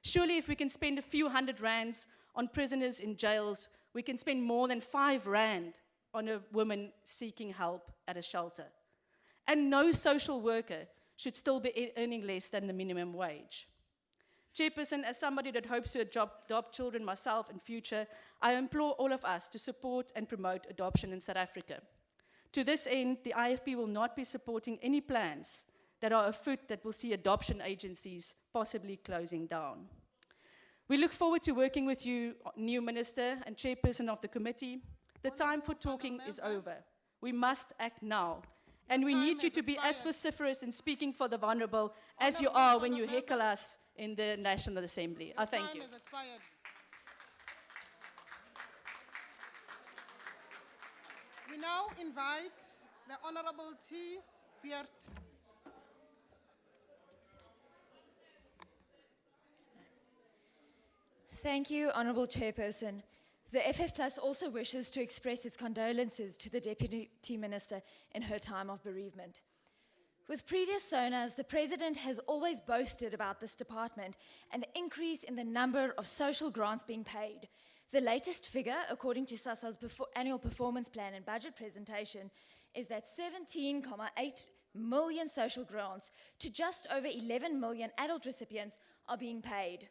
Surely if we can spend a few hundred rands on prisoners in jails, we can spend more than 5 rand on a woman seeking help at a shelter. And no social worker should still be earning less than the minimum wage. Chairperson, as somebody that hopes to adopt children myself in future, I implore all of us to support and promote adoption in South Africa. To this end, the IFP will not be supporting any plans that are afoot that will see adoption agencies possibly closing down. We look forward to working with you, new Minister and Chairperson of the committee. The time for talking is over. We must act now. And we need you to be as vociferous in speaking for the vulnerable as you are when you heckle us in the National Assembly. I thank you. We now invite the Honourable T. Beard. Thank you, Honourable Chairperson. The FF Plus also wishes to express its condolences to the Deputy Minister in her time of bereavement. With previous SONAs, the President has always boasted about this department and the increase in the number of social grants being paid. The latest figure, according to SASSA's annual performance plan and budget presentation, is that 17.8 million social grants to just over 11 million adult recipients are being paid.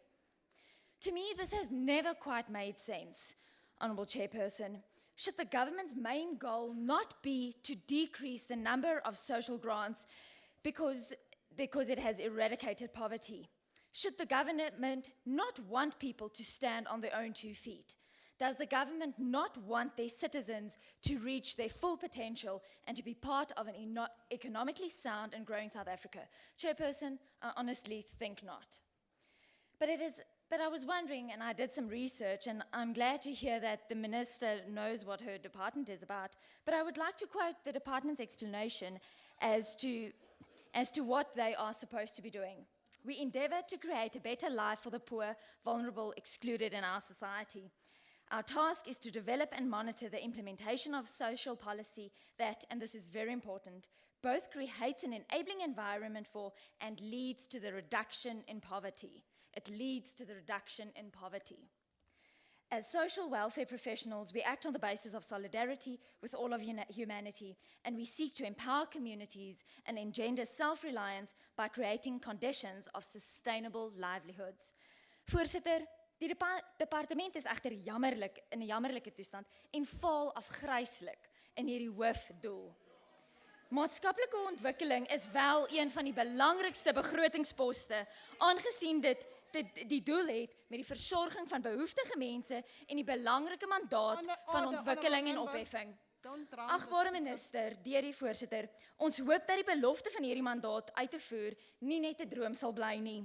To me, this has never quite made sense. Honourable Chairperson, should the government's main goal not be to decrease the number of social grants because it has eradicated poverty? Should the government not want people to stand on their own 2 feet? Does the government not want their citizens to reach their full potential and to be part of an economically sound and growing South Africa? Chairperson, I honestly think not. But I was wondering, and I did some research, and I'm glad to hear that the Minister knows what her department is about, but I would like to quote the department's explanation as to what they are supposed to be doing. We endeavour to create a better life for the poor, vulnerable, excluded in our society. Our task is to develop and monitor the implementation of social policy that, and this is very important, both creates an enabling environment for and leads to the reduction in poverty. It leads to the reduction in poverty. As social welfare professionals, we act on the basis of solidarity with all of humanity, and we seek to empower communities and engender self-reliance by creating conditions of sustainable livelihoods. Voorsitter, die departement is echter jammerlik in 'n jammerlike toestand en faal afgryslik in hierdie hoofdoel. Maatskaplike ontwikkeling is wel een van die belangrikste begrotingsposte, aangesien dit die doel het met die versorging van behoeftige mense en die belangrike mandaat van ontwikkeling en opheffing. Agbare minister, deur die voorsitter, ons hoop dat die belofte van hierdie mandaat uit te voer nie net 'n droom sal bly nie.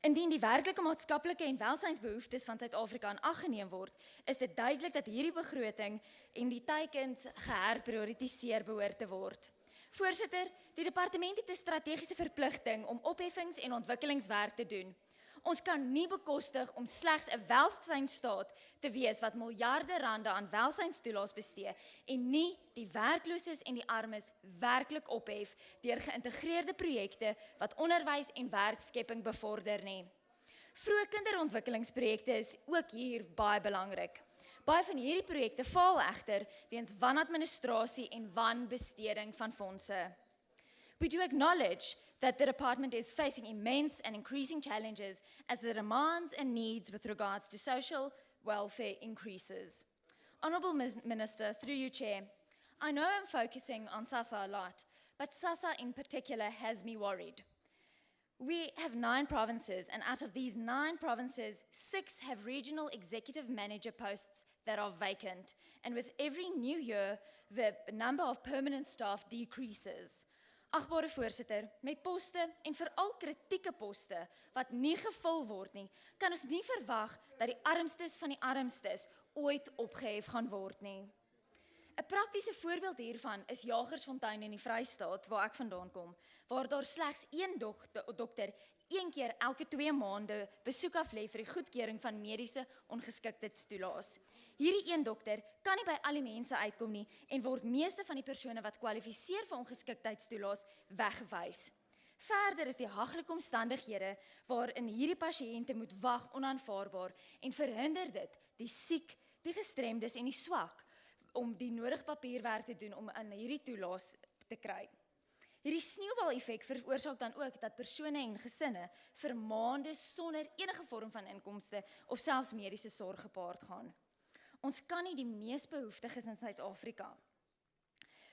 Indien die werklike maatskaplike en welsynsbehoeftes van Suid-Afrika in ag geneem word, is dit duidelik dat hierdie begroting en die teikens geherprioritiseer behoort te word. Voorsitter, die departement het 'n strategiese verpligting om opheffings en ontwikkelingswerk te doen. Ons kan nie bekostig om slegs 'n welsynsstaat te wees wat miljarde rande aan welsynstoelaas bestee en nie die werklooses en die armes werklik ophef deur geïntegreerde projekte wat onderwys en werkskepping bevorder nie. Vroeë kinderontwikkelingsprojekte is ook hier baie belangrik. Baie van hierdie projekte faal egter weens wanadministrasie en wanbesteding van fondse. We do acknowledge that the department is facing immense and increasing challenges as the demands and needs with regards to social welfare increases. Honourable Minister, through you, Chair, I know I'm focusing on SASSA a lot, but SASSA in particular has me worried. We have 9 provinces, and out of these 9 provinces, 6 have regional executive manager posts that are vacant. And with every new year, the number of permanent staff decreases. Agbare voorsitter, met poste en veral kritieke poste wat nie gevul word nie, kan ons nie verwag dat die armstes van die armstes ooit opgehef gaan word nie. 'n Praktiese voorbeeld hiervan is Jagersfontein in die Vrystaat, waar ek vandaan kom, waar daar slegs 1 dokter 1 keer elke 2 maande besoek aflê vir die goedkeuring van mediese ongeskiktheidstoelaas. Hierdie 1 dokter kan nie by al die mense uitkom nie en word meeste van die persone wat kwalifiseer vir ongeskiktheidstoelaas weggewys. Verder is die haglike omstandighede waarin hierdie pasiënte moet wag onaanvaarbaar en verhinder dit die siek, die gestremdes en die swak om die nodige papierwerk te doen om aan hierdie toelaas te kry. Hierdie sneeubal-effek veroorsaak dan ook dat persone en gesinne vir maande sonder enige vorm van inkomste of selfs mediese sorg gepaard gaan. Ons kan nie die mees behoeftiges in Suid-Afrika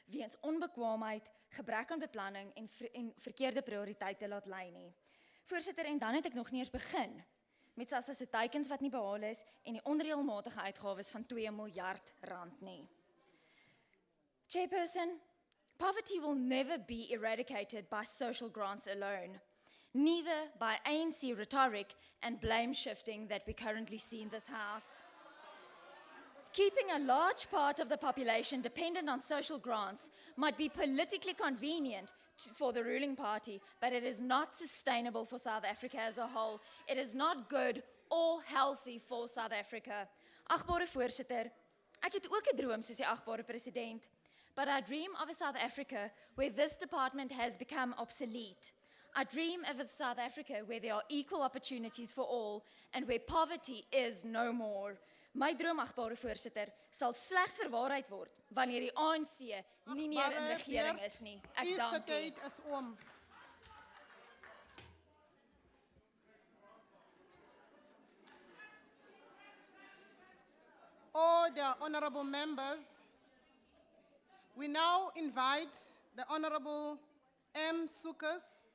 weens onbekwaamheid, gebrek aan beplanning en verkeerde prioriteite laat lei nie. Voorsitter, en dan het ek nog nie eens begin met SASSA se teikens wat nie behaal is en die onreëlmatige uitgawes van 2 miljard rand nie. Chairperson, poverty will never be eradicated by social grants alone, neither by ANC rhetoric and blame shifting that we currently see in this House. Keeping a large part of the population dependent on social grants might be politically convenient for the ruling party, but it is not sustainable for South Africa as a whole. It is not good or healthy for South Africa. Agbare voorsitter, ek het ook 'n droom soos die agbare president, but I dream of a South Africa where this department has become obsolete. I dream of a South Africa where there are equal opportunities for all and where poverty is no more. My droom, agbare voorsitter, sal slegs verwaarheid word wanneer die ANC nie meer in regering is nie. Ek dank u. Tyd is om. Order, honorable members. We now invite the Honorable M. Sukas.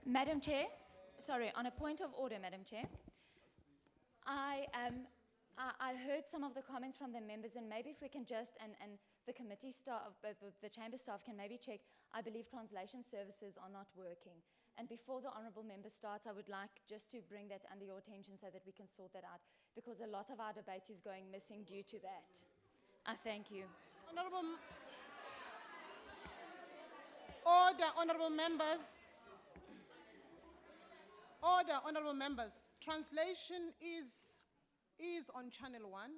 Madam Chair, sorry, on a point of order, Madam Chair. I heard some of the comments from the members, and maybe if we can just, and the committee staff, the chamber staff can maybe check, I believe translation services are not working. And before the honourable member starts, I would like just to bring that under your attention so that we can sort that out, because a lot of our debate is going missing due to that. I thank you. Order, honourable members. Order, honourable members. Translation is on channel 1,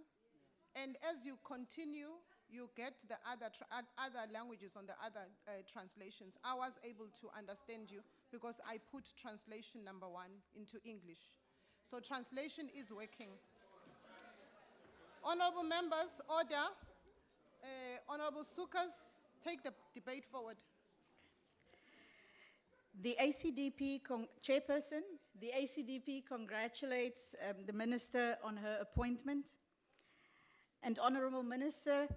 and as you continue, you get the other languages on the other translations. I was able to understand you because I put translation number 1 into English. So translation is working. Honourable members, order. Honourable Sukas, take the debate forward. The ACDP chairperson, the ACDP congratulates the minister on her appointment. And Honourable Minister,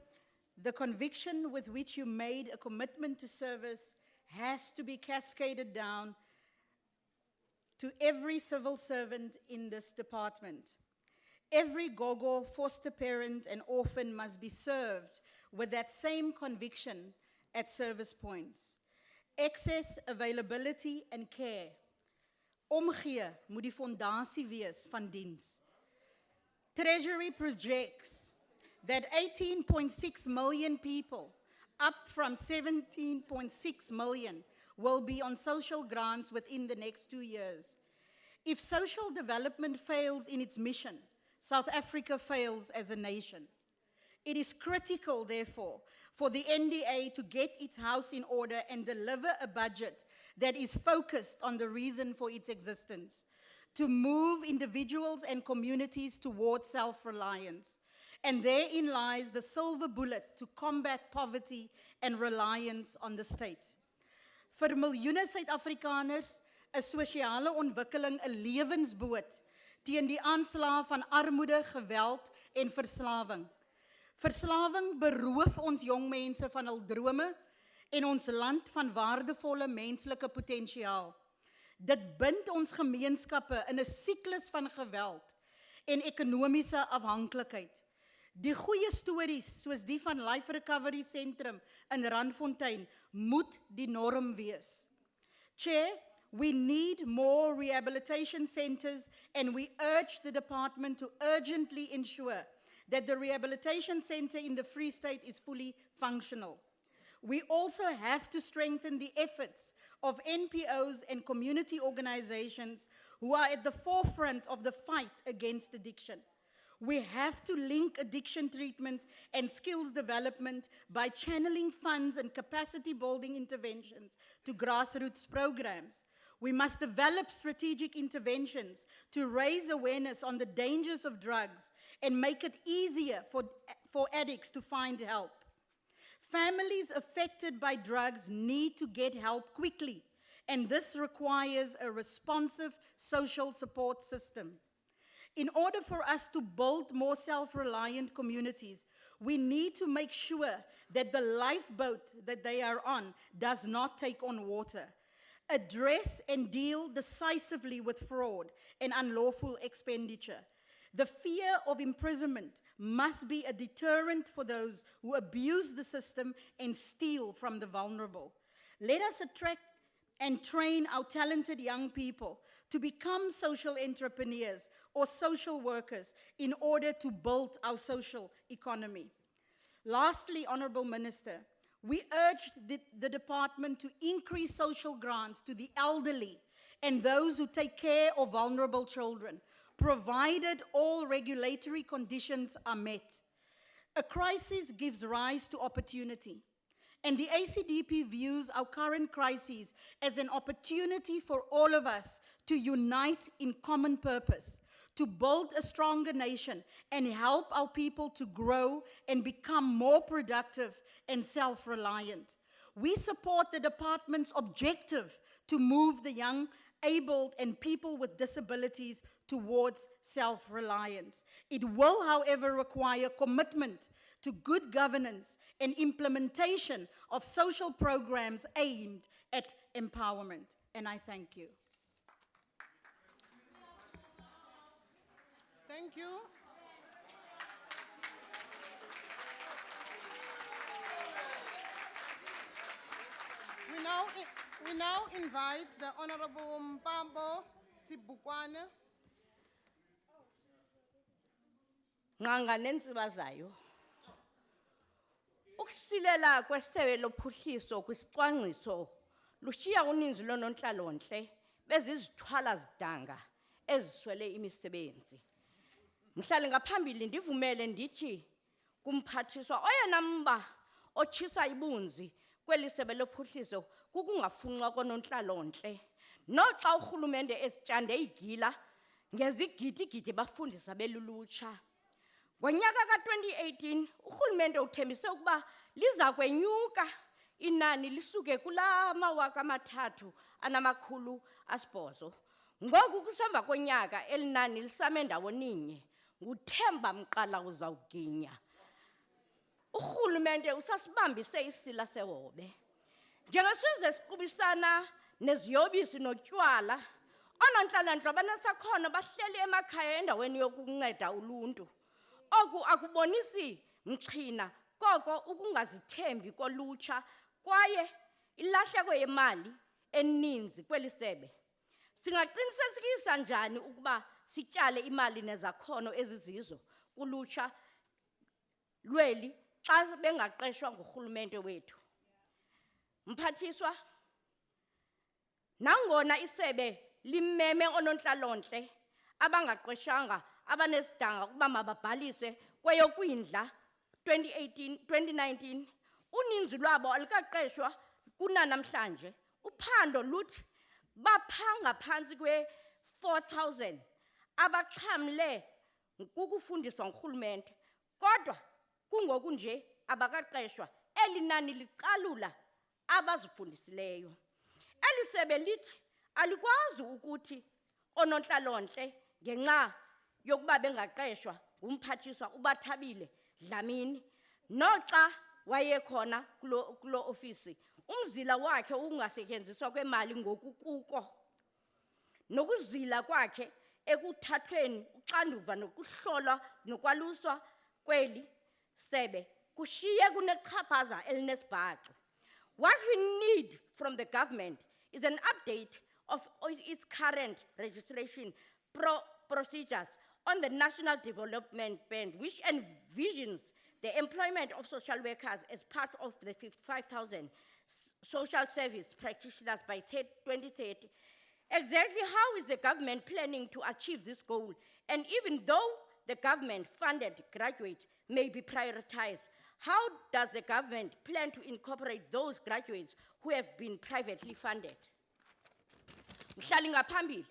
the conviction with which you made a commitment to service has to be cascaded down to every civil servant in this department. Every gogo, foster parent, and orphan must be served with that same conviction at service points. Access, availability, and care. Omgee moet die fondasie wees van diens. Treasury projects that 18.6 million people up from 17.6 million, will be on social grants within the next 2 years. If social development fails in its mission, South Africa fails as a nation. It is critical, therefore, for the NDA to get its house in order and deliver a budget that is focused on the reason for its existence, to move individuals and communities towards self-reliance. And therein lies the silver bullet to combat poverty and reliance on the state. Vir miljoene Suid-Afrikaners is sosiale ontwikkeling 'n lewensboot teen die aanslae van armoede, geweld en verslawing. Verslawing beroof ons jong mense van hul drome en ons land van waardevolle menslike potensiaal. Dit bind ons gemeenskappe in 'n siklus van geweld en ekonomiese afhanklikheid. Die goeie stories, soos die van Life Recovery Centrum in Randfontein, moet die norm wees. Chair, we need more rehabilitation centers and we urge the department to urgently ensure that the rehabilitation center in the Free State is fully functional. We also have to strengthen the efforts of NPOs and community organizations who are at the forefront of the fight against addiction. We have to link addiction treatment and skills development by channeling funds and capacity building interventions to grassroots programs. We must develop strategic interventions to raise awareness on the dangers of drugs and make it easier for addicts to find help. Families affected by drugs need to get help quickly, and this requires a responsive social support system. In order for us to build more self-reliant communities, we need to make sure that the lifeboat that they are on does not take on water. Address and deal decisively with fraud and unlawful expenditure. The fear of imprisonment must be a deterrent for those who abuse the system and steal from the vulnerable. Let us attract and train our talented young people to become social entrepreneurs or social workers in order to build our social economy. Lastly, Honorable Minister, we urge the department to increase social grants to the elderly and those who take care of vulnerable children, provided all regulatory conditions are met. A crisis gives rise to opportunity. And the ACDP views our current crises as an opportunity for all of us to unite in common purpose, to build a stronger nation and help our people to grow and become more productive and self-reliant. We support the department's objective to move the young, abled, and people with disabilities towards self-reliance. It will, however, require commitment to good governance and implementation of social programs aimed at empowerment. And I thank you. Thank you. We now invite the Honorable Mpambo Sibukwane. Nganga nentsibazayo. Ukusilela kwesebe lophuhliso kwisicwangciso lushiya uninzi lononhlalonhle bezizithwala zidanga eziswele imisebenzi. Mhlali ngaphambili ndivumele ndithi kumphathiswa oyena mba otshisa ibunzi kwelisebe lophuhliso kukungafunxwa kononhlalonhle. Noxa urhulumente esityande igila ngezigidi-gidi bafundisa belulutsha. Ngonyaka ka-2018 urhulumente uthembise ukuba liza kwenyuka inani lisuke kula 3,800. Ngoku kusemva konyaka elinani lisame ndawoninye. Nguthemba mqala uzawuginya. Urhulumente usasibambise isila sehobe. Njengesizwe siqubisana neziyobisi notywala, oonontlalontle abanesakhono bahleli emakhaya endaweni yokunceda uluntu. Oku akubonisi mchina koko ukungazithembi kolutsha kwaye ilahleko yemali eninzi kweli sebe. Singaqinisekisa njani ukuba sityale imali nezakhono ezizizo kulutsha lweli xa bengaqeshwa ngurhulumente wethu. Mphathiswa, nangona isebe limeme onontlalontle abangaqeshanga abanesidanga ukuba mababhaliswe kweyokwindla 2019, uninzi lwabo alikaqeshwa kunanamhlanje. Uphando luthi baphanga phansi kwe-4,000 abaxhamle kukufundiswa ngurhulumente, kodwa kungoku nje abakaqeshwa. Eli nani licalula abazifundisileyo. Eli sebe lithi alikwazi ukuthi onontlalontle ngenxa yokuba bengaqeshwa ngumphathiswa uBathabile Dlamini, noxa wayekhona kulo ofisi umzila wakhe ungasetyenziswa kwemali ngokukuko, nokuzila kwakhe ekuthathweni uxanduva nokuhlolwa nokwaluswa kweli sebe kushiye kunexhaphaza elinesibhaxo. What we need from the government is an update of its current registration procedures on the National Development Band, which envisions the employment of social workers as part of the 55,000 social service practitioners by 2030. Exactly how is the government planning to achieve this goal? And even though the government-funded graduate may be prioritized, how does the government plan to incorporate those graduates who have been privately funded? Mhlali ngaphambili,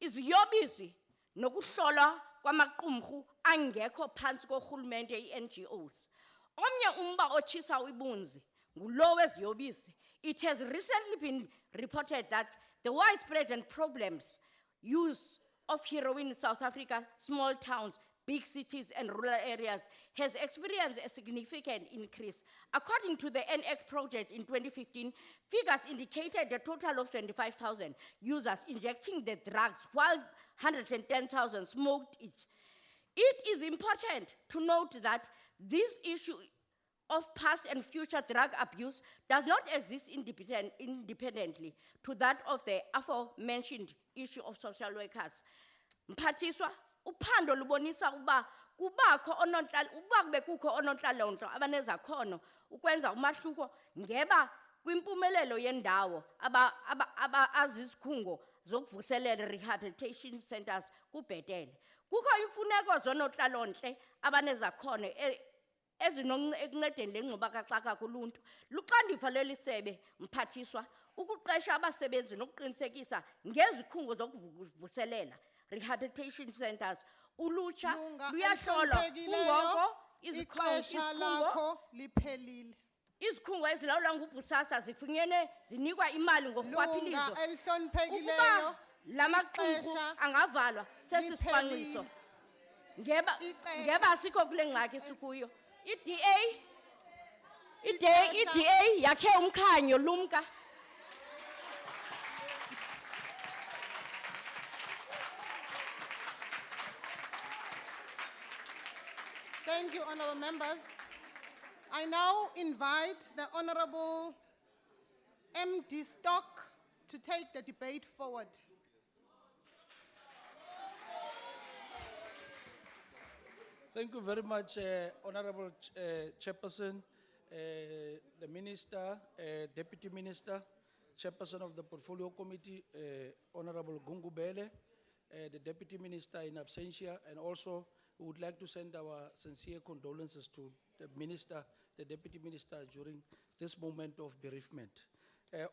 iziyobisi nokuhlolwa kwamaqumrhu angekho phansi korhulumente i-NGOs. Omnye umba otshisa ibunzi ngulo weziyobisi. It has recently been reported that the widespread and problems use of heroin in South Africa, small towns, big cities and rural areas has experienced a significant increase. According to the NX project in 2015, figures indicated a total of 25,000 users injecting the drugs, while 110,000 smoked it. It is important to note that this issue of past and future drug abuse does not exist independently to that of the aforementioned issue of social workers. Mphathiswa, uphando lubonisa ukuba kube kukho onontlalontle abanezakhono ukwenza umahluko ngeba kwimpumelelo yendawo azizikhungo zokuvuselela rehabilitation centers kubhetele. Kukho imfuneko zonontlalontle abanezakhono ezinokuncedeni le ngxubakaxaka kuluntu. Luxanduva leli sebe, Mphathiswa, ukuqesha abasebenzi nokuqinisekisa ngezikhungo zokuvuselela rehabilitation centers. Ulutsha luyahlolwa kungoko ixesha lakho liphelile. Izikhungo ezilawulwa nguBusasa zifunyene zinikwa imali ngorhwaphilizo. Lunga elihloniphekileyo, lamaqumrhu angavalwa sesisicwangciso ngeba sikho kule ngxaki sikuyo. iDA yakhe umkhanyo lumka. Thank you, honorable members. I now invite the Honorable MD Stock to take the debate forward. Thank you very much, Honorable Chairperson, the Minister, Deputy Minister, Chairperson of the Portfolio Committee, Honorable Gungubele, the Deputy Minister in absentia, and also we would like to send our sincere condolences to the Minister, the Deputy Minister during this moment of bereavement.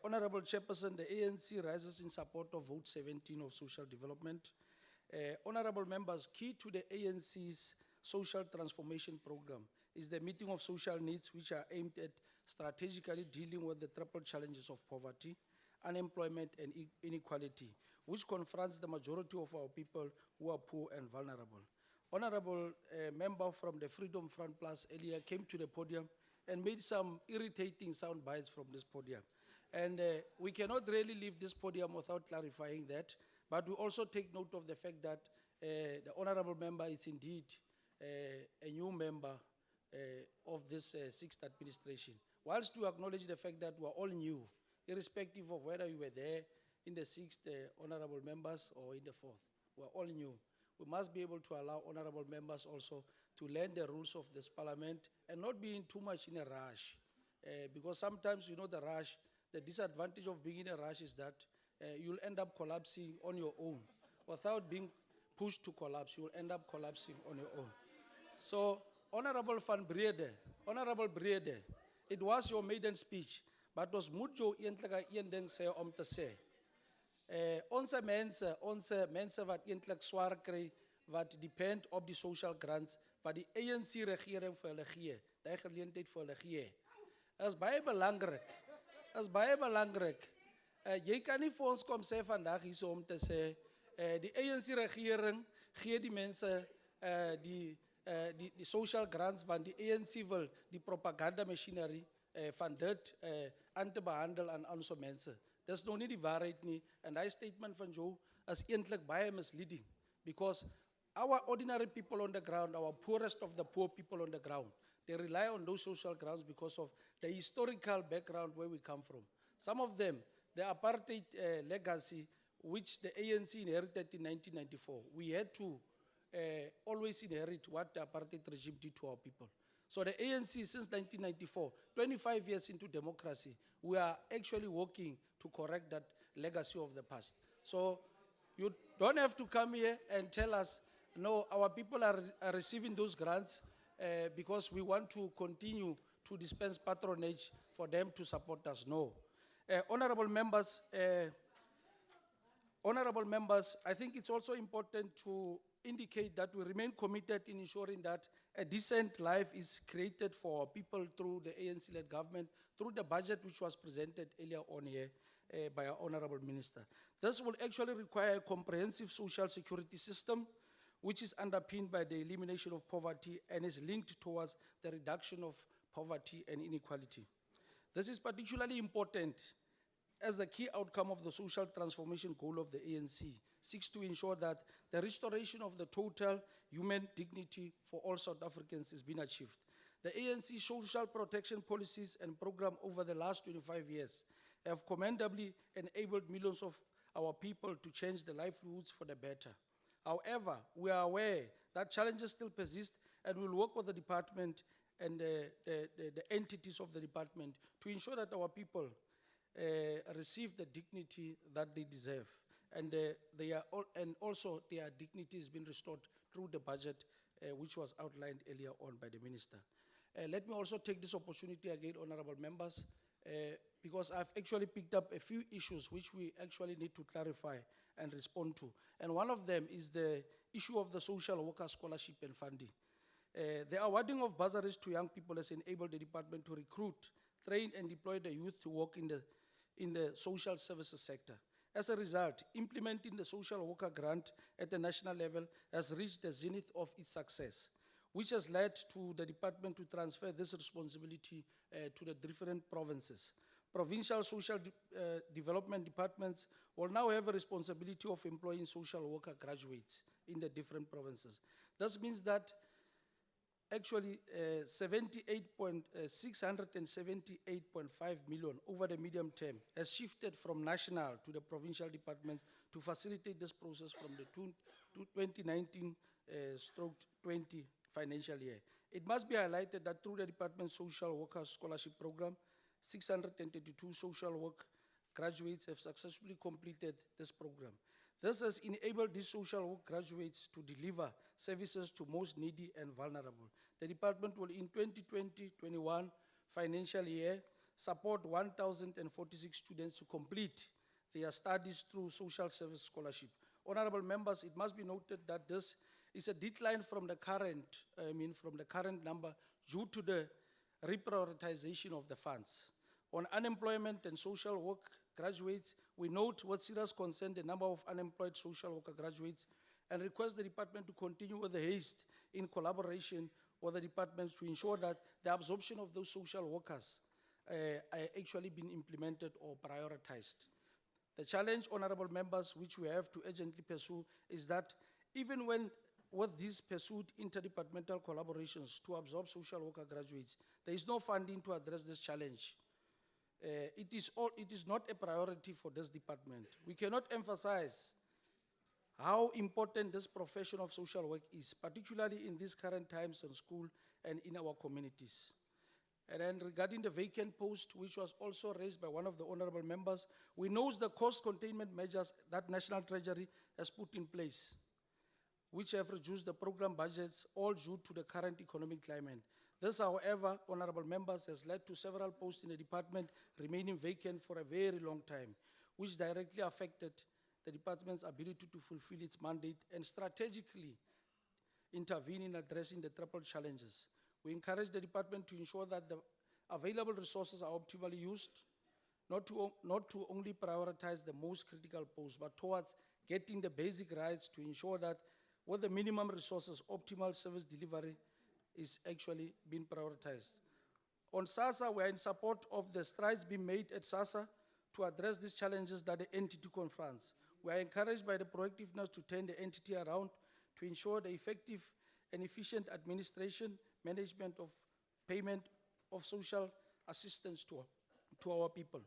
Honorable Chairperson, the ANC rises in support of Vote 17 of social development. Honorable members, key to the ANC's social transformation program is the meeting of social needs which are aimed at strategically dealing with the triple challenges of poverty, unemployment and inequality, which confronts the majority of our people who are poor and vulnerable. Honorable member from the Freedom Front Plus earlier came to the podium and made some irritating sound bites from this podium. And we cannot really leave this podium without clarifying that, but we also take note of the fact that the honorable member is indeed a new member of this sixth administration. Whilst we acknowledge the fact that we are all new, irrespective of whether you were there in the sixth honorable members or in the fourth, we are all new. We must be able to allow honorable members also to learn the rules of this parliament and not being too much in a rush. Because sometimes, you know, the disadvantage of being in a rush is that you'll end up collapsing on your own. Without being pushed to collapse, you'll end up collapsing on your own. So, Honorable Van Brede, it was your maiden speech, but was mucho ientlaga iendeng se om te se. Onze mense wat eintlik swaar kry, wat depend op die social grants, wat die ANC regering vir hulle gee, die geleentheid vir hulle gee. Is baie belangrik. Jy kan nie vir ons kom sê vandag hier so om te sê, die ANC regering gee die mense die social grants, want die ANC wil die propaganda machinery van dit aan te behandel aan onze mense. Dis nog nie die waarheid nie, en die statement van Joe is eintlik baie misleading, because our ordinary people on the ground, our poorest of the poor people on the ground, they rely on those social grants because of the historical background where we come from. Some of them, the apartheid legacy, which the ANC inherited in 1994, we had to always inherit what the apartheid regime did to our people. So the ANC since 1994, 25 years into democracy, we are actually working to correct that legacy of the past. So you don't have to come here and tell us, no, our people are receiving those grants because we want to continue to dispense patronage for them to support us. No. Honorable members, I think it's also important to indicate that we remain committed in ensuring that a decent life is created for our people through the ANC-led government, through the budget which was presented earlier on here by our Honorable Minister. This will actually require a comprehensive social security system which is underpinned by the elimination of poverty and is linked towards the reduction of poverty and inequality. This is particularly important as the key outcome of the social transformation goal of the ANC seeks to ensure that the restoration of the total human dignity for all South Africans is being achieved. The ANC social protection policies and program over the last 25 years have commendably enabled millions of our people to change their livelihoods for the better. However, we are aware that challenges still persist, and we'll work with the department and the entities of the department to ensure that our people receive the dignity that they deserve. And, also their dignity has been restored through the budget which was outlined earlier on by the minister. Let me also take this opportunity again, honorable members, because I've actually picked up a few issues which we actually need to clarify and respond to. And one of them is the issue of the social worker scholarship and funding. The awarding of bursaries to young people has enabled the department to recruit, train, and deploy the youth to work in the social services sector. As a result, implementing the social worker grant at the national level has reached the zenith of its success, which has led to the department to transfer this responsibility to the different provinces. Provincial social development departments will now have a responsibility of employing social worker graduates in the different provinces. This means that actually 678.5 million over the medium term has shifted from national to the provincial departments to facilitate this process from the 2019-20 financial year. It must be highlighted that through the department's social worker scholarship program, 632 social work graduates have successfully completed this program. This has enabled these social work graduates to deliver services to most needy and vulnerable. The department will in 2020-21 financial year support 1,046 students to complete their studies through social service scholarship. Honorable members, it must be noted that this is a decline from the current, number due to the reprioritization of the funds. On unemployment and social work graduates, we note with serious concern the number of unemployed social worker graduates and request the department to continue with the haste in collaboration with the departments to ensure that the absorption of those social workers are actually being implemented or prioritized. The challenge, honorable members, which we have to urgently pursue is that even when with these pursued interdepartmental collaborations to absorb social worker graduates, there is no funding to address this challenge. It is not a priority for this department. We cannot emphasize how important this profession of social work is, particularly in these current times in school and in our communities. And then regarding the vacant post, which was also raised by one of the honorable members, we know the cost containment measures that National Treasury has put in place, which have reduced the program budgets, all due to the current economic climate. This, however, honorable members, has led to several posts in the department remaining vacant for a very long time, which directly affected the department's ability to fulfill its mandate and strategically intervene in addressing the triple challenges. We encourage the department to ensure that the available resources are optimally used, not to only prioritize the most critical posts, but towards getting the basic rights to ensure that with the minimum resources, optimal service delivery is actually being prioritized. On SASSA, we are in support of the strides being made at SASSA to address these challenges that the entity confronts. We are encouraged by the proactiveness to turn the entity around to ensure the effective and efficient administration, management of payment of social assistance to our people.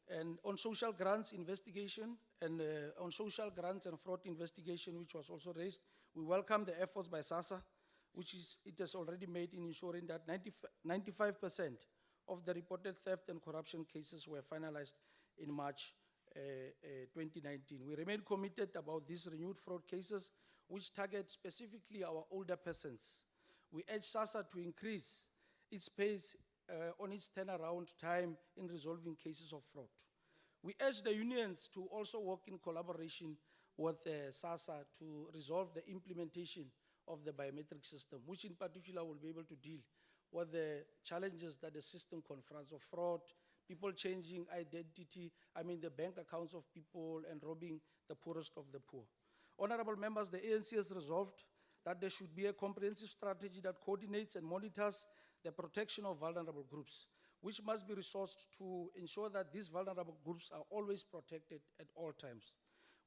And on social grants investigation and on social grants and fraud investigation, which was also raised, we welcome the efforts by SASSA, which it has already made in ensuring that 95% of the reported theft and corruption cases were finalized in March 2019. We remain committed about these renewed fraud cases, which target specifically our older persons. We urge SASSA to increase its pace on its turnaround time in resolving cases of fraud. We urge the unions to also work in collaboration with SASSA to resolve the implementation of the biometric system, which in particular will be able to deal with the challenges that the system confronts of fraud, people changing identity, the bank accounts of people, and robbing the poorest of the poor. Honorable members, the ANC has resolved that there should be a comprehensive strategy that coordinates and monitors the protection of vulnerable groups, which must be resourced to ensure that these vulnerable groups are always protected at all times.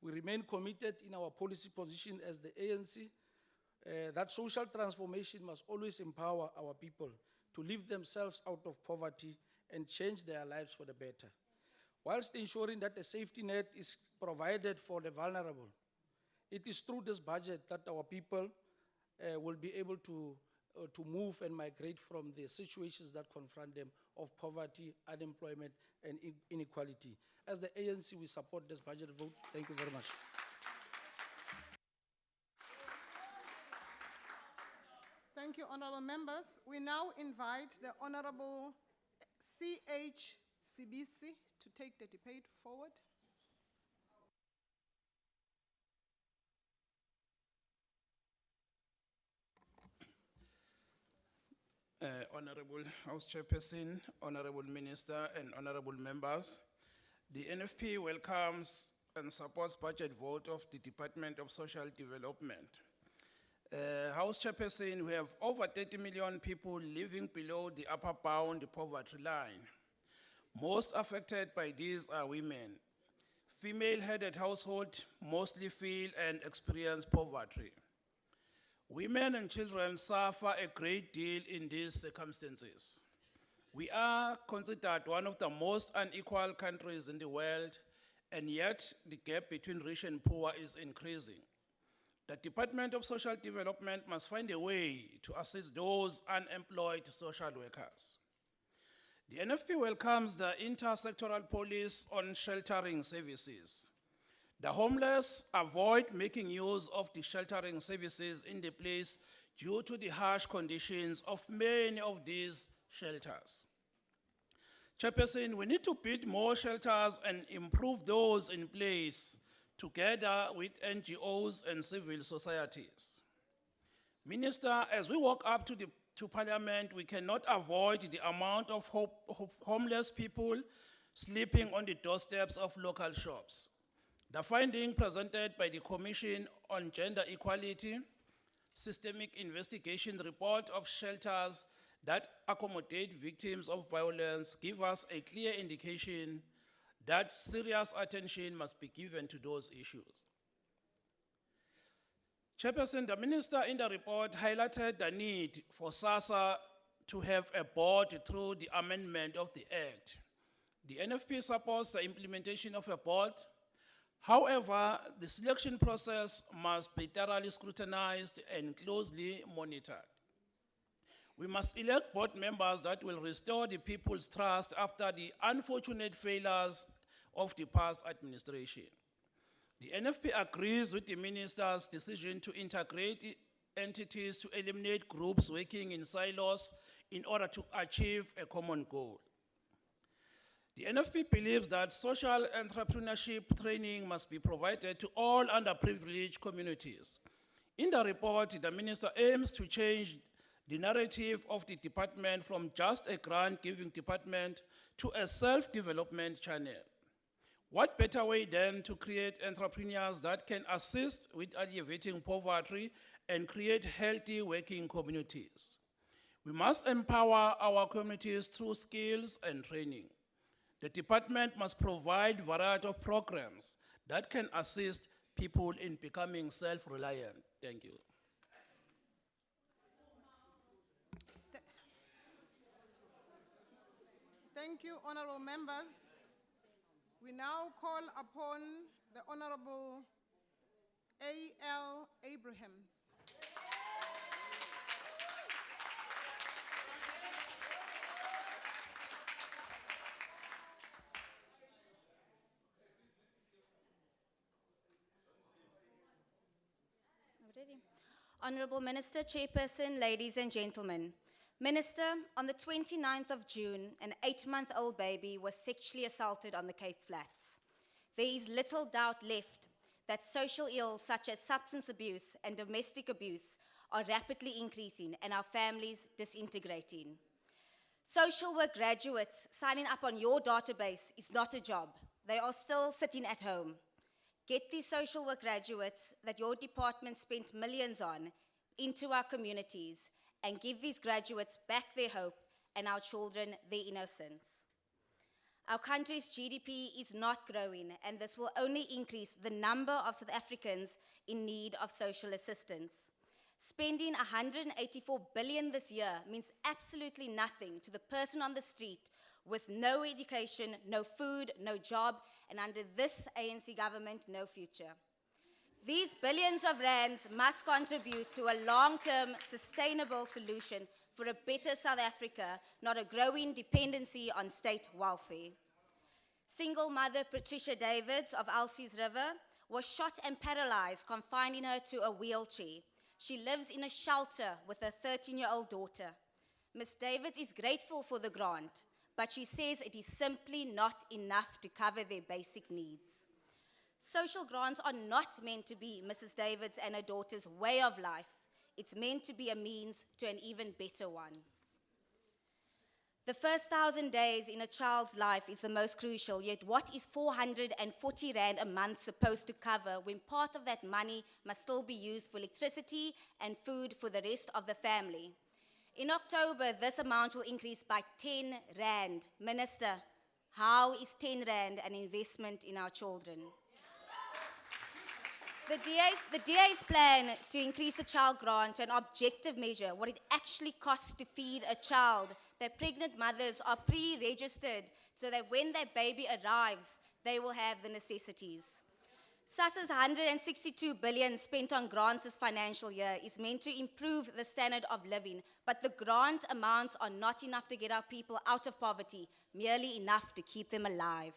We remain committed in our policy position as the ANC that social transformation must always empower our people to lift themselves out of poverty and change their lives for the better, whilst ensuring that a safety net is provided for the vulnerable. It is through this budget that our people will be able to move and migrate from the situations that confront them of poverty, unemployment, and inequality. As the ANC, we support this budget vote. Thank you very much. Thank you, honorable members. We now invite the Honorable C.H. Sibisi to take the debate forward. Honorable House Chairperson, Honorable Minister, and Honorable members, the NFP welcomes and supports budget vote of the Department of Social Development. House Chairperson, we have over 30 million people living below the upper bound poverty line. Most affected by these are women. Female-headed households mostly feel and experience poverty. Women and children suffer a great deal in these circumstances. We are considered one of the most unequal countries in the world, and yet the gap between rich and poor is increasing. The Department of Social Development must find a way to assist those unemployed social workers. The NFP welcomes the intersectoral policy on sheltering services. The homeless avoid making use of the sheltering services in the place due to the harsh conditions of many of these shelters. Chairperson, we need to build more shelters and improve those in place together with NGOs and civil societies. Minister, as we walk up to Parliament, we cannot avoid the amount of homeless people sleeping on the doorsteps of local shops. The finding presented by the Commission on Gender Equality, Systemic Investigation Report of Shelters that accommodate victims of violence give us a clear indication that serious attention must be given to those issues. Chairperson, the Minister in the report highlighted the need for SASSA to have a board through the amendment of the Act. The NFP supports the implementation of a board. However, the selection process must be thoroughly scrutinized and closely monitored. We must elect board members that will restore the people's trust after the unfortunate failures of the past administration. The NFP agrees with the minister's decision to integrate entities to eliminate groups working in silos in order to achieve a common goal. The NFP believes that social entrepreneurship training must be provided to all underprivileged communities. In the report, the minister aims to change the narrative of the department from just a grant-giving department to a self-development channel. What better way than to create entrepreneurs that can assist with alleviating poverty and create healthy working communities? We must empower our communities through skills and training. The department must provide a variety of programs that can assist people in becoming self-reliant. Thank you. Thank you, honorable members. We now call upon the Honorable A.L. Abrahams. Honorable Minister, Chairperson, ladies and gentlemen. Minister, on the 29th of June, an 8-month-old baby was sexually assaulted on the Cape Flats. There is little doubt left that social ills such as substance abuse and domestic abuse are rapidly increasing and our families disintegrating. Social work graduates signing up on your database is not a job. They are still sitting at home. Get these social work graduates that your department spent millions on into our communities and give these graduates back their hope and our children their innocence. Our country's GDP is not growing, and this will only increase the number of South Africans in need of social assistance. Spending 184 billion this year means absolutely nothing to the person on the street with no education, no food, no job, and under this ANC government, no future. These billions of rands must contribute to a long-term, sustainable solution for a better South Africa, not a growing dependency on state welfare. Single mother Patricia Davids of Alsies River was shot and paralyzed, confining her to a wheelchair. She lives in a shelter with her 13-year-old daughter. Ms. Davids is grateful for the grant, but she says it is simply not enough to cover their basic needs. Social grants are not meant to be Mrs. Davids and her daughter's way of life. It's meant to be a means to an even better one. The first 1,000 days in a child's life is the most crucial, yet what is 440 rand a month supposed to cover when part of that money must still be used for electricity and food for the rest of the family? In October, this amount will increase by 10 rand. Minister, how is 10 rand an investment in our children? The DA's plan to increase the child grant to an objective measure, what it actually costs to feed a child, that pregnant mothers are pre-registered so that when their baby arrives, they will have the necessities. SASSA's 162 billion spent on grants this financial year is meant to improve the standard of living, but the grant amounts are not enough to get our people out of poverty, merely enough to keep them alive.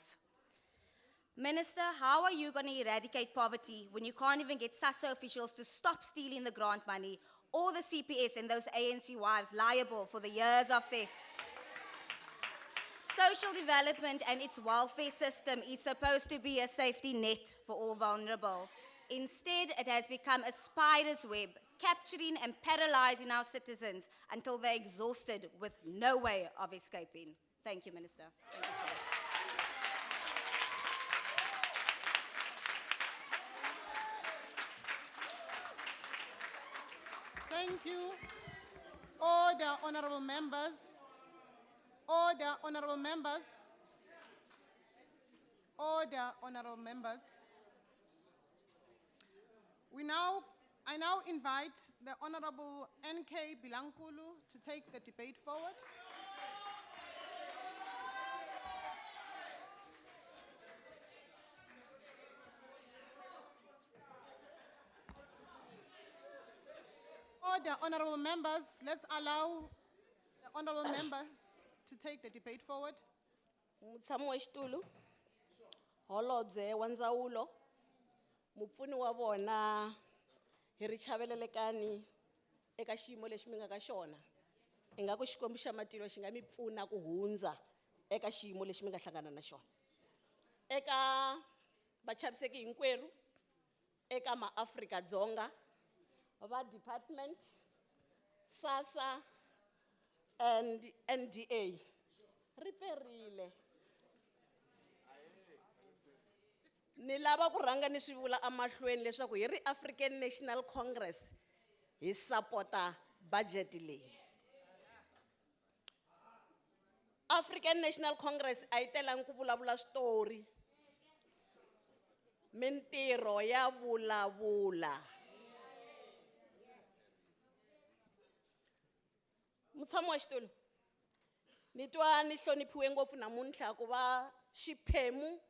Minister, how are you going to eradicate poverty when you can't even get SASSA officials to stop stealing the grant money, or the CPS and those ANC wives liable for the years of theft? Social development and its welfare system is supposed to be a safety net for all vulnerable. Instead, it has become a spider's web, capturing and paralyzing our citizens until they're exhausted with no way of escaping. Thank you, Minister. Thank you, Chair. Thank you. Order, honorable members. Order, honorable members. Order, honorable members. I now invite the Honorable N.K. Bilankulu to take the debate forward. Order, honorable members. Let's allow the honorable member to take the debate forward. Mutshami wa xitulu, Holobye wa Ndzawulo, mupfuni wa vona hi ri chavelelekani eka xiyimo lexi mi nga ka xona. Ingaku xikwembu xa matilo xi nga mi pfuna ku hundza eka xiyimo lexi mi nga hlangana na xona. Eka vachaviseki hinkwerhu, eka maAfrika-Dzonga, va department, SASSA and NDA. Riperile. Ni lava ku rhanga ni swi vula amahlweni leswaku hi ri African National Congress hi supporta budget leyi. African National Congress a yi telangi ku vulavula switori. Mintirho ya vulavula. Mutshami wa xitulu, ni twa ni hloniphiwe ngopfu namuntlha ku va xiphemu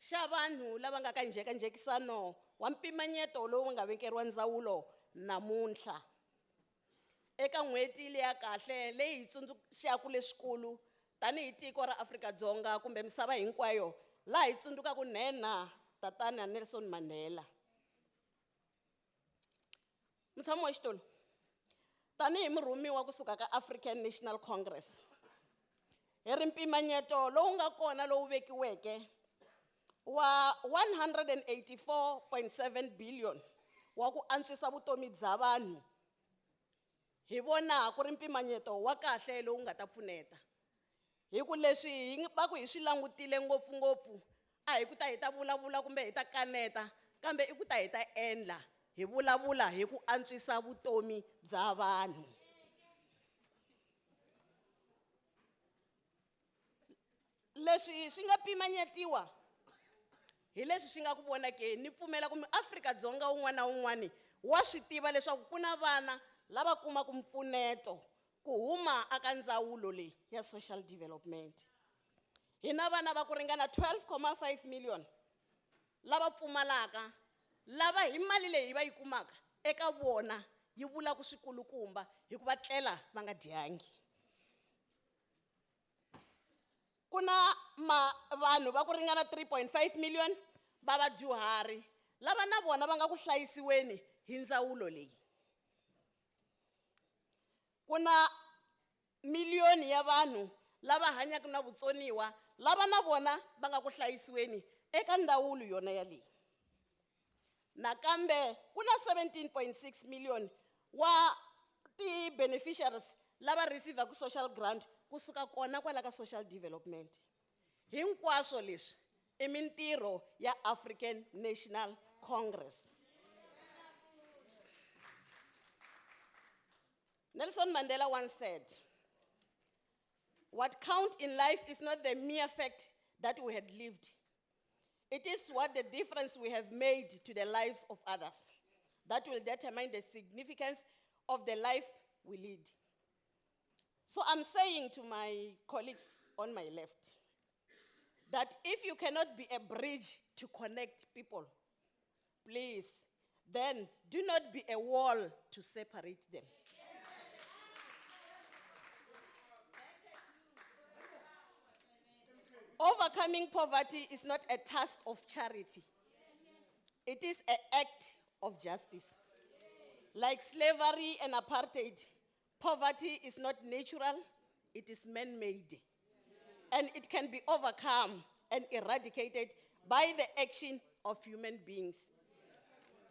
xa vanhu lava nga ka njhekanjhekisano wa mpimanyeto lowu nga vekeriwa ndzawulo namuntlha. Eka n'hweti leya kahle leyi hi tsundzuxaku leswikulu tanihi tiko ra Afrika-Dzonga kumbe misava hinkwayo laha hi tsundzukaku nhenha tatana Nelson Mandela. Mutshami wa xitulu, tanihi murhumiwa kusuka ka African National Congress, hi ri mpimanyeto lowu nga kona lowu vekiweke wa 184.7 billion wa ku antswisa vutomi bya vanhu. Hi vona ku ri mpimanyeto wa kahle lowu nga ta pfuneta. Hi ku leswi hi va ku hi swi langutile ngopfungopfu a hi ku ta hi ta vulavula kumbe hi ta kaneta, kambe i ku ta hi ta endla. Hi vulavula hi ku antswisa vutomi bya vanhu. Leswi swi nga pimanyetiwa hi leswi swi nga ku vonake. Ni pfumela ku Afrika-Dzonga un'wana na un'wana wa swi tiva leswaku ku na vana lava kumaka mpfuneto ku huma aka ndzawulo leyi ya social development. Hi na vana va ku ringana 12.5 million lava pfumalaka, lava hi mali leyi va yi kumaka eka vona yi vula ku swikulukumba hikuva tlela va nga dyangi. Kuna vanhu va ku ringana 3.5 million va vadyuhari lava na vona va nga ku hlayisiweni hi ndzawulo leyi. Kuna miliyoni ya vanhu lava hanyaka na vutsoniwa lava na vona va nga ku hlayisiweni eka ndawulo yona yaleyi. Nakambe kuna 17.6 million wa ti beneficiaries lava receive ku social grant kusuka kona kwala ka social development. Hinkwaswo leswi i mintirho ya African National Congress. Nelson Mandela once said, "What counts in life is not the mere fact that we had lived. It is what the difference we have made to the lives of others that will determine the significance of the life we lead." So I'm saying to my colleagues on my left that if you cannot be a bridge to connect people, please, then do not be a wall to separate them. Overcoming poverty is not a task of charity. It is an act of justice. Like slavery and apartheid, poverty is not natural, it is man-made. And it can be overcome and eradicated by the action of human beings.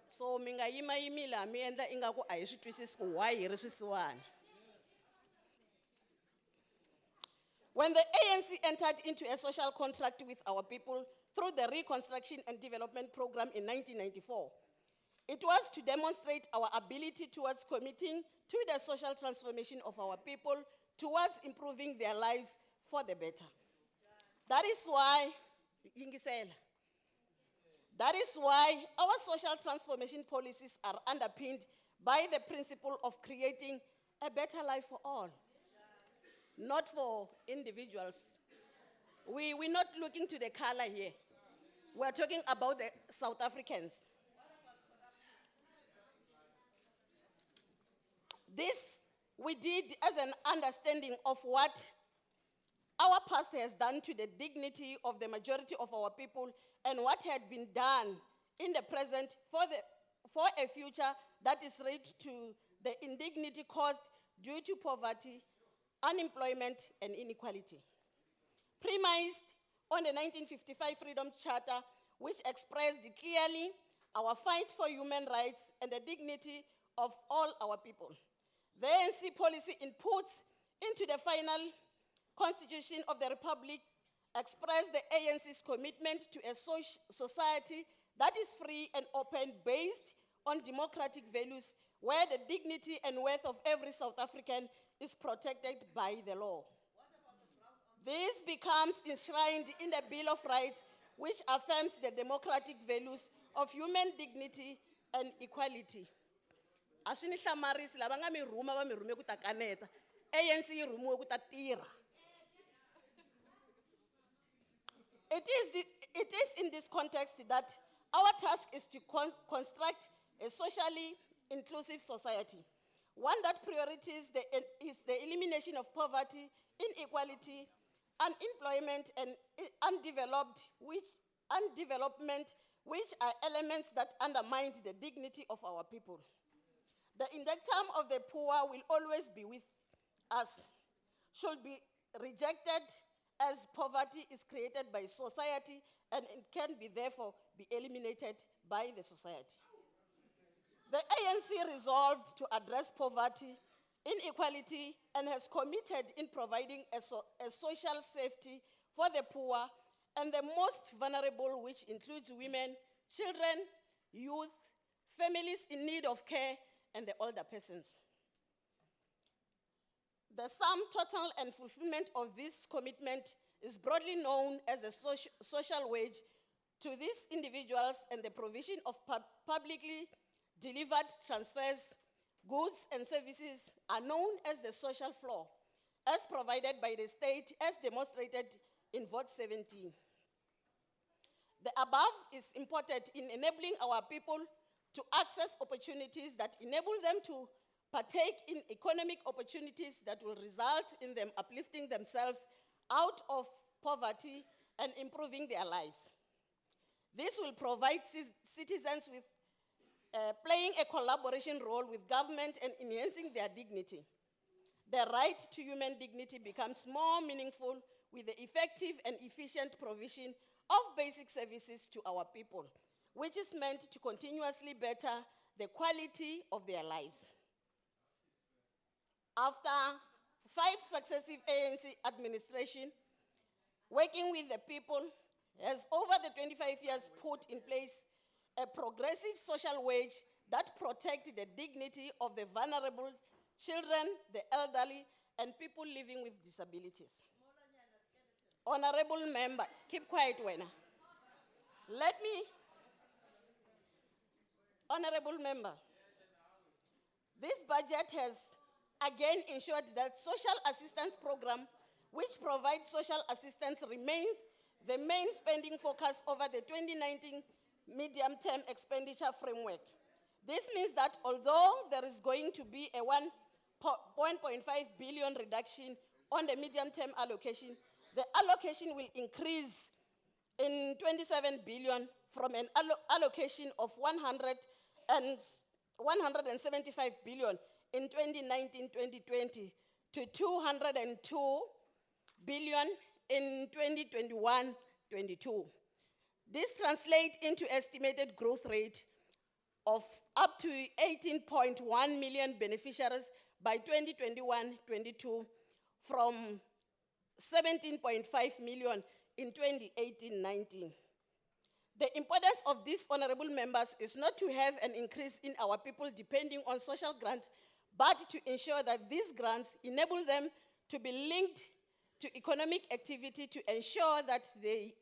So minga yimila mi endla ingaku a hi swi twisisi ku why hi ri swisiwana. When the ANC entered into a social contract with our people through the Reconstruction and Development Program in 1994, it was to demonstrate our ability towards committing to the social transformation of our people towards improving their lives for the better. That is why our social transformation policies are underpinned by the principle of creating a better life for all. Not for individuals. We're not looking to the color here. We're talking about the South Africans. This we did as an understanding of what our past has done to the dignity of the majority of our people and what had been done in the present for a future that is ready to the indignity caused due to poverty, unemployment, and inequality. Premised on the 1955 Freedom Charter, which expressed clearly our fight for human rights and the dignity of all our people. The ANC policy inputs into the final Constitution of the Republic express the ANC's commitment to a society that is free and open, based on democratic values, where the dignity and worth of every South African is protected by the law. This becomes enshrined in the Bill of Rights, which affirms the democratic values of human dignity and equality. Ashini hlamaris labanga mi ruma ba mi rume kuta kaneta. ANC yi rumiwe kuta tira. It is in this context that our task is to construct a socially inclusive society, one that prioritizes the elimination of poverty, inequality, unemployment, and undevelopment, which are elements that undermine the dignity of our people. The indictum of the poor will always be with us, should be rejected, as poverty is created by society and it can be therefore be eliminated by the society. The ANC resolved to address poverty, inequality, and has committed in providing a social safety for the poor and the most vulnerable, which includes women, children, youth, families in need of care, and the older persons. The sum total and fulfillment of this commitment is broadly known as a social wage to these individuals, and the provision of publicly delivered transfers, goods and services are known as the social floor, as provided by the state, as demonstrated in Vote 17. The above is important in enabling our people to access opportunities that enable them to partake in economic opportunities that will result in them uplifting themselves out of poverty and improving their lives. This will provide citizens with playing a collaboration role with government and enhancing their dignity. The right to human dignity becomes more meaningful with the effective and efficient provision of basic services to our people, which is meant to continuously better the quality of their lives. After 5 successive ANC administration, working with the people has over the 25 years put in place a progressive social wage that protects the dignity of the vulnerable, children, the elderly, and people living with disabilities. Honorable member, keep quiet, Wena. Honorable member, this budget has again ensured that social assistance program, which provides social assistance, remains the main spending focus over the 2019 medium-term expenditure framework. This means that although there is going to be a 1.5 billion reduction on the medium-term allocation, the allocation will increase in 27 billion from an allocation of 175 billion in 2019-2020 to 202 billion in 2021-22. This translates into estimated growth rate of up to 18.1 million beneficiaries by 2021-22 from 17.5 million in 2018-19. The importance of these honorable members is not to have an increase in our people depending on social grants, but to ensure that these grants enable them to be linked to economic activity to ensure that they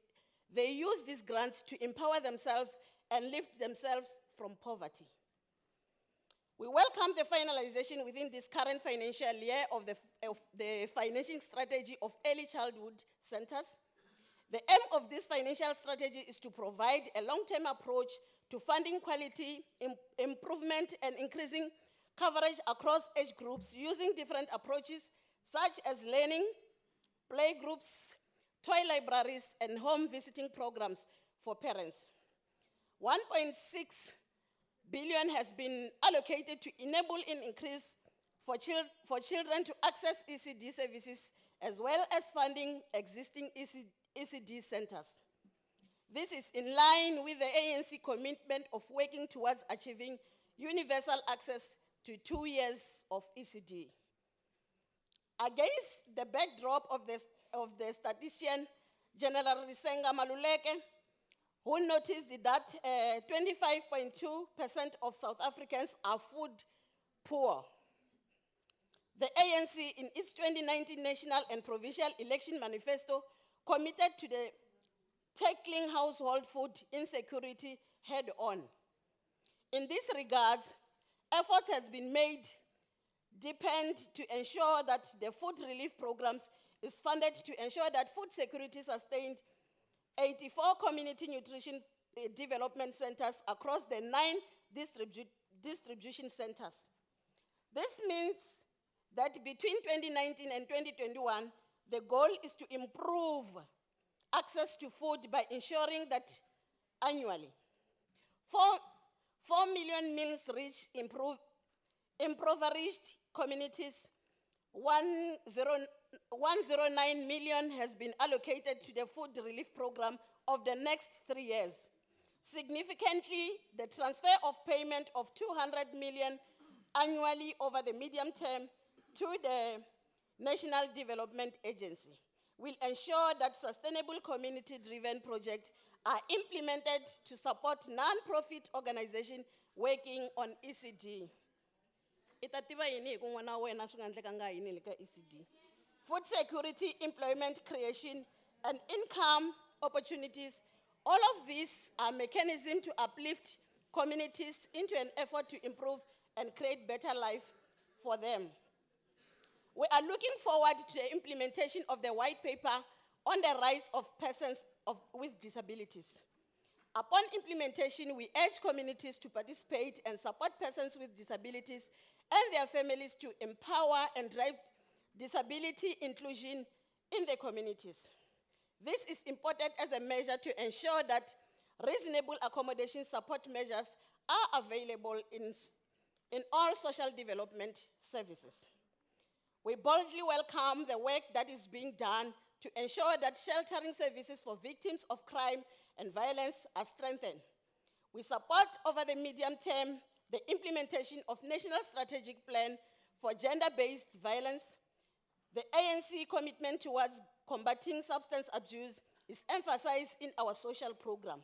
use these grants to empower themselves and lift themselves from poverty. We welcome the finalization within this current financial year of the financing strategy of early childhood centers. The aim of this financial strategy is to provide a long-term approach to funding quality, improvement, and increasing coverage across age groups using different approaches such as learning, play groups, toy libraries, and home visiting programs for parents. 1.6 billion has been allocated to enable an increase for children to access ECD services, as well as funding existing ECD centers. This is in line with the ANC commitment of working towards achieving universal access to 2 years of ECD. Against the backdrop of the statistician, General Risenga Maluleke, who noticed that 25.2% of South Africans are food poor, the ANC, in its 2019 national and provincial election manifesto, committed to the tackling household food insecurity head-on. In this regard, efforts has been made depend to ensure that the food relief programs is funded to ensure that food security sustained 84 community nutrition development centers across the 9 distribution centers. This means that between 2019 and 2021, the goal is to improve access to food by ensuring that annually 4 million meals reach impoverished communities. 109 million has been allocated to the food relief program of the next 3 years. Significantly, the transfer of payment of 200 million annually over the medium term to the National Development Agency will ensure that sustainable community-driven projects are implemented to support non-profit organizations working on ECD. Food security, employment creation, and income opportunities, all of these are mechanisms to uplift communities into an effort to improve and create better life for them. We are looking forward to the implementation of the white paper on the rights of persons with disabilities. Upon implementation, we urge communities to participate and support persons with disabilities and their families to empower and drive disability inclusion in the communities. This is important as a measure to ensure that reasonable accommodation support measures are available in all social development services. We boldly welcome the work that is being done to ensure that sheltering services for victims of crime and violence are strengthened. We support over the medium term the implementation of National Strategic Plan for Gender-Based Violence. The ANC commitment towards combating substance abuse is emphasized in our social program,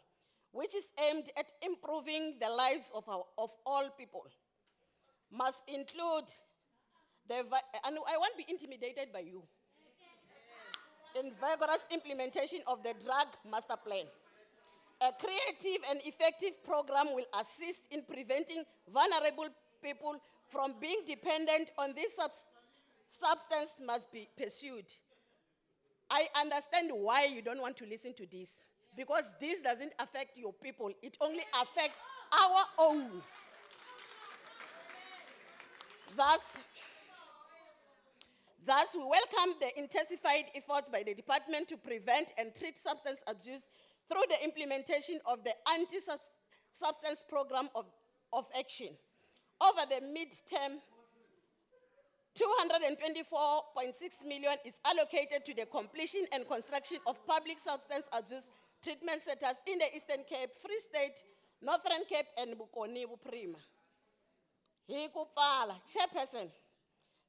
which is aimed at improving the lives of all people. Must include and I won't be intimidated by you. In vigorous implementation of the drug master plan. A creative and effective program will assist in preventing vulnerable people from being dependent on this substance must be pursued. I understand why you don't want to listen to this, because this doesn't affect your people, it only affects our own. Thus, we welcome the intensified efforts by the department to prevent and treat substance abuse through the implementation of the anti-substance program of action. Over the mid-term, 224.6 million is allocated to the completion and construction of public substance abuse treatment centers in the Eastern Cape, Free State, Northern Cape, and Bokoni Buprima. Chairperson,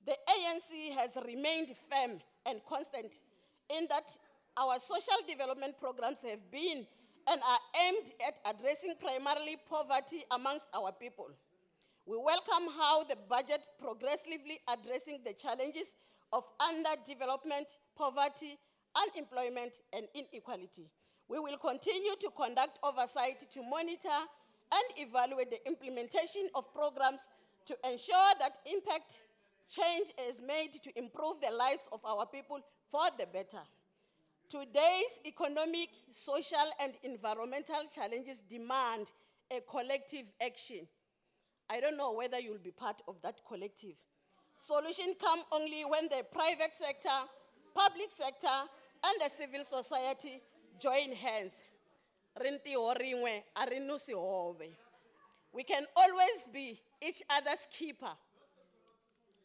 the ANC has remained firm and constant in that our social development programs have been and are aimed at addressing primarily poverty amongst our people. We welcome how the budget progressively addressing the challenges of underdevelopment, poverty, unemployment, and inequality. We will continue to conduct oversight to monitor and evaluate the implementation of programs to ensure that impact change is made to improve the lives of our people for the better. Today's economic, social, and environmental challenges demand a collective action. I don't know whether you'll be part of that collective. Solution come only when the private sector, public sector, and the civil society join hands. Rinti horingwe, arinusi hove. We can always be each other's keeper.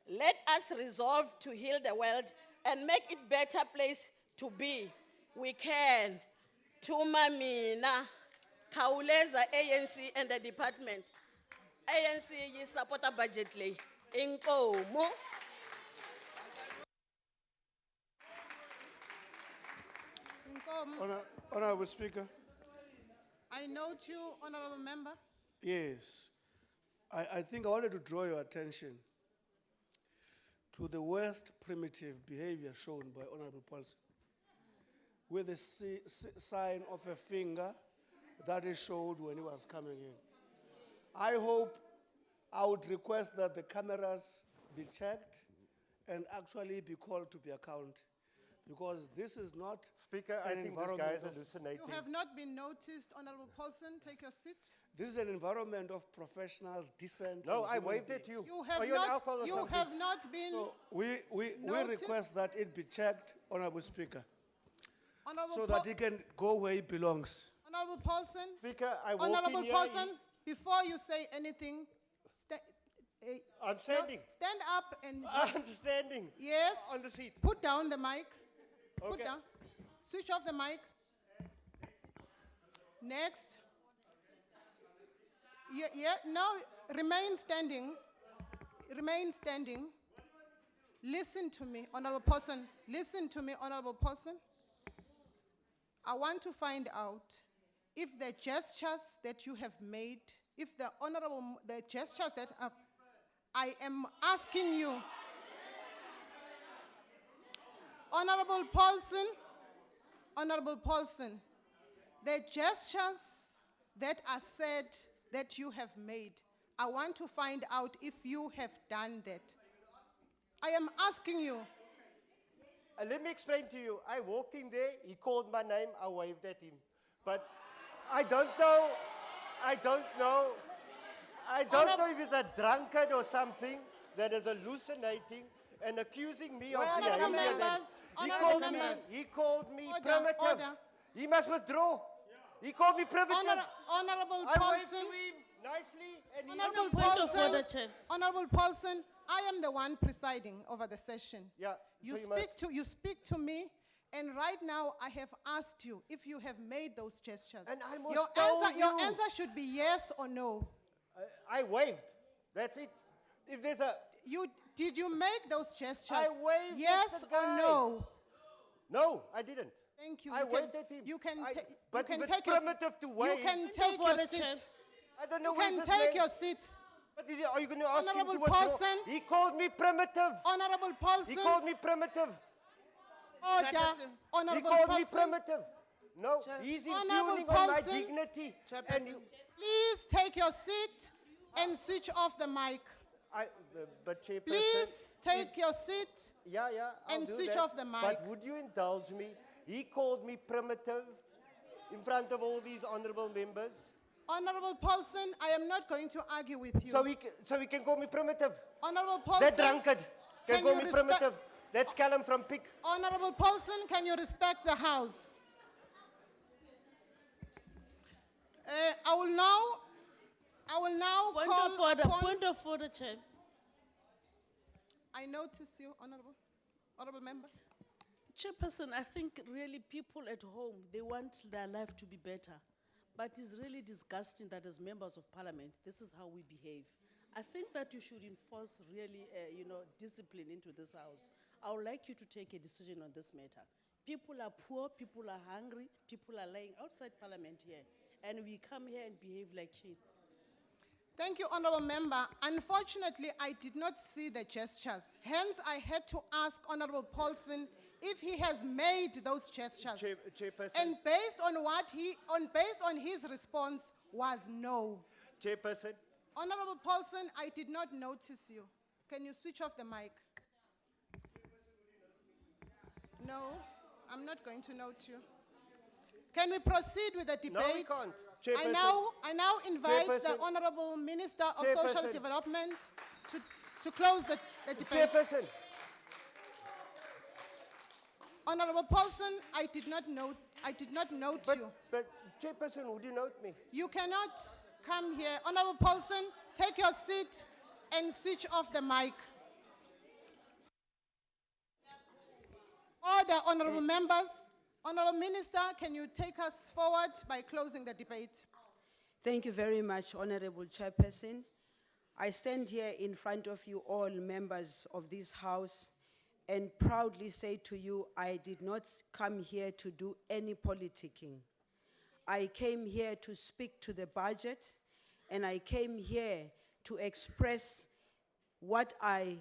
Let us resolve to heal the world and make it a better place to be. We can. Tuma mina, Kauleza ANC and the department. ANC yi support a budget lay. Inkomo. Honorable Speaker. I note you, honorable member. Yes. I think I wanted to draw your attention to the worst primitive behavior shown by Honorable Paulson, with the sign of a finger that he showed when he was coming in. I would request that the cameras be checked and actually be called to be account, because this is not Speaker, I think this guy is hallucinating. You have not been noticed, Honorable Paulson. Take your seat. This is an environment of professionals, decent. No, and I human waved at beings. you. You have Are you on not. alcohol or You something? have not been. So we noticed. request that it be checked, Honorable Speaker, Honorable so that he can go where he belongs. Honorable Paulson. Speaker, I walk Honorable in here. Paulson. Before you say anything, I'm standing. stand up and. I'm standing. Yes. On the seat. Put down the mic. Put Okay. down. Switch off the mic. Next. Now remain standing. Remain standing. Listen to me, honorable person. Listen to me, honorable person. I want to find out if the gestures that you have made, if the gestures that I am asking you, Honorable Paulson, the gestures that are said that you have made, I want to find out if you have done that. I am asking you. Let me explain to you. I walked in there, he called my name, I waved at him. But I don't know if he's a drunkard or something that is hallucinating and accusing me of Honorable behavior that members, he called me Order, primitive. order. He must withdraw. He called me primitive. Honorable I waved Paulson. to him nicely and he Honorable Paulson, Honorable Paulson, I am the one presiding over the session. Yeah, You so you speak to me, and right now I have asked you if you have made those gestures. And I must your tell your you. answer should be yes or no. I waved. That's it. If there's a Did you make those gestures? I waved at yes the guy. or no? No, I didn't. Thank you. I You can- waved at him. You can but you if can it's take your primitive to wave. You can take for your the seat. chair. I don't know You where can this take man- your seat. But are you going to ask him Honorable to withdraw? Paulson. He called me primitive. Honorable Paulson. He called me primitive. Order. He Honorable called me Paulson. primitive. No, he's Honorable impugning on my Paulson. dignity. And you, Please take your seat and switch off the mic. but Chairperson, Please take your seat. yeah, I'll and do switch that. off the mic. But would you indulge me? He called me primitive in front of all these honorable members. Honorable Paulson, I am not going to argue with you. So he can call me primitive. Honorable Paulson. That drunkard can can call you me respect- primitive. That's Callum from PIC. Honorable Paulson, can you respect the House? I will now Point call of order, upon- point of order, Chair. I notice you, honorable member. Chairperson, I think really people at home, they want their life to be better. But it's really disgusting that as members of parliament, this is how we behave. I think that you should enforce really, discipline into this house. I would like you to take a decision on this matter. People are poor, people are hungry, people are lying outside parliament here. And we come here and behave like shit. Thank you, honorable member. Unfortunately, I did not see the gestures. Hence, I had to ask Honorable Paulson if he has made those gestures. Chairperson. And based on his response was no. Chairperson. Honorable Paulson, I did not notice you. Can you switch off the mic? No, I'm not going to note you. Can we proceed with the debate? No, we can't. Chairperson. I now invite the Chairperson. Honorable Minister of Social Chairperson. Development to close the debate. Chairperson. Honorable Paulson, I did not note you. But Chairperson, would you note me? You cannot come here. Honorable Paulson, take your seat and switch off the mic. Order, honorable members. Honorable Minister, can you take us forward by closing the debate? Thank you very much, Honorable Chairperson. I stand here in front of you all members of this House and proudly say to you, I did not come here to do any politicking. I came here to speak to the budget, and I came here to express what I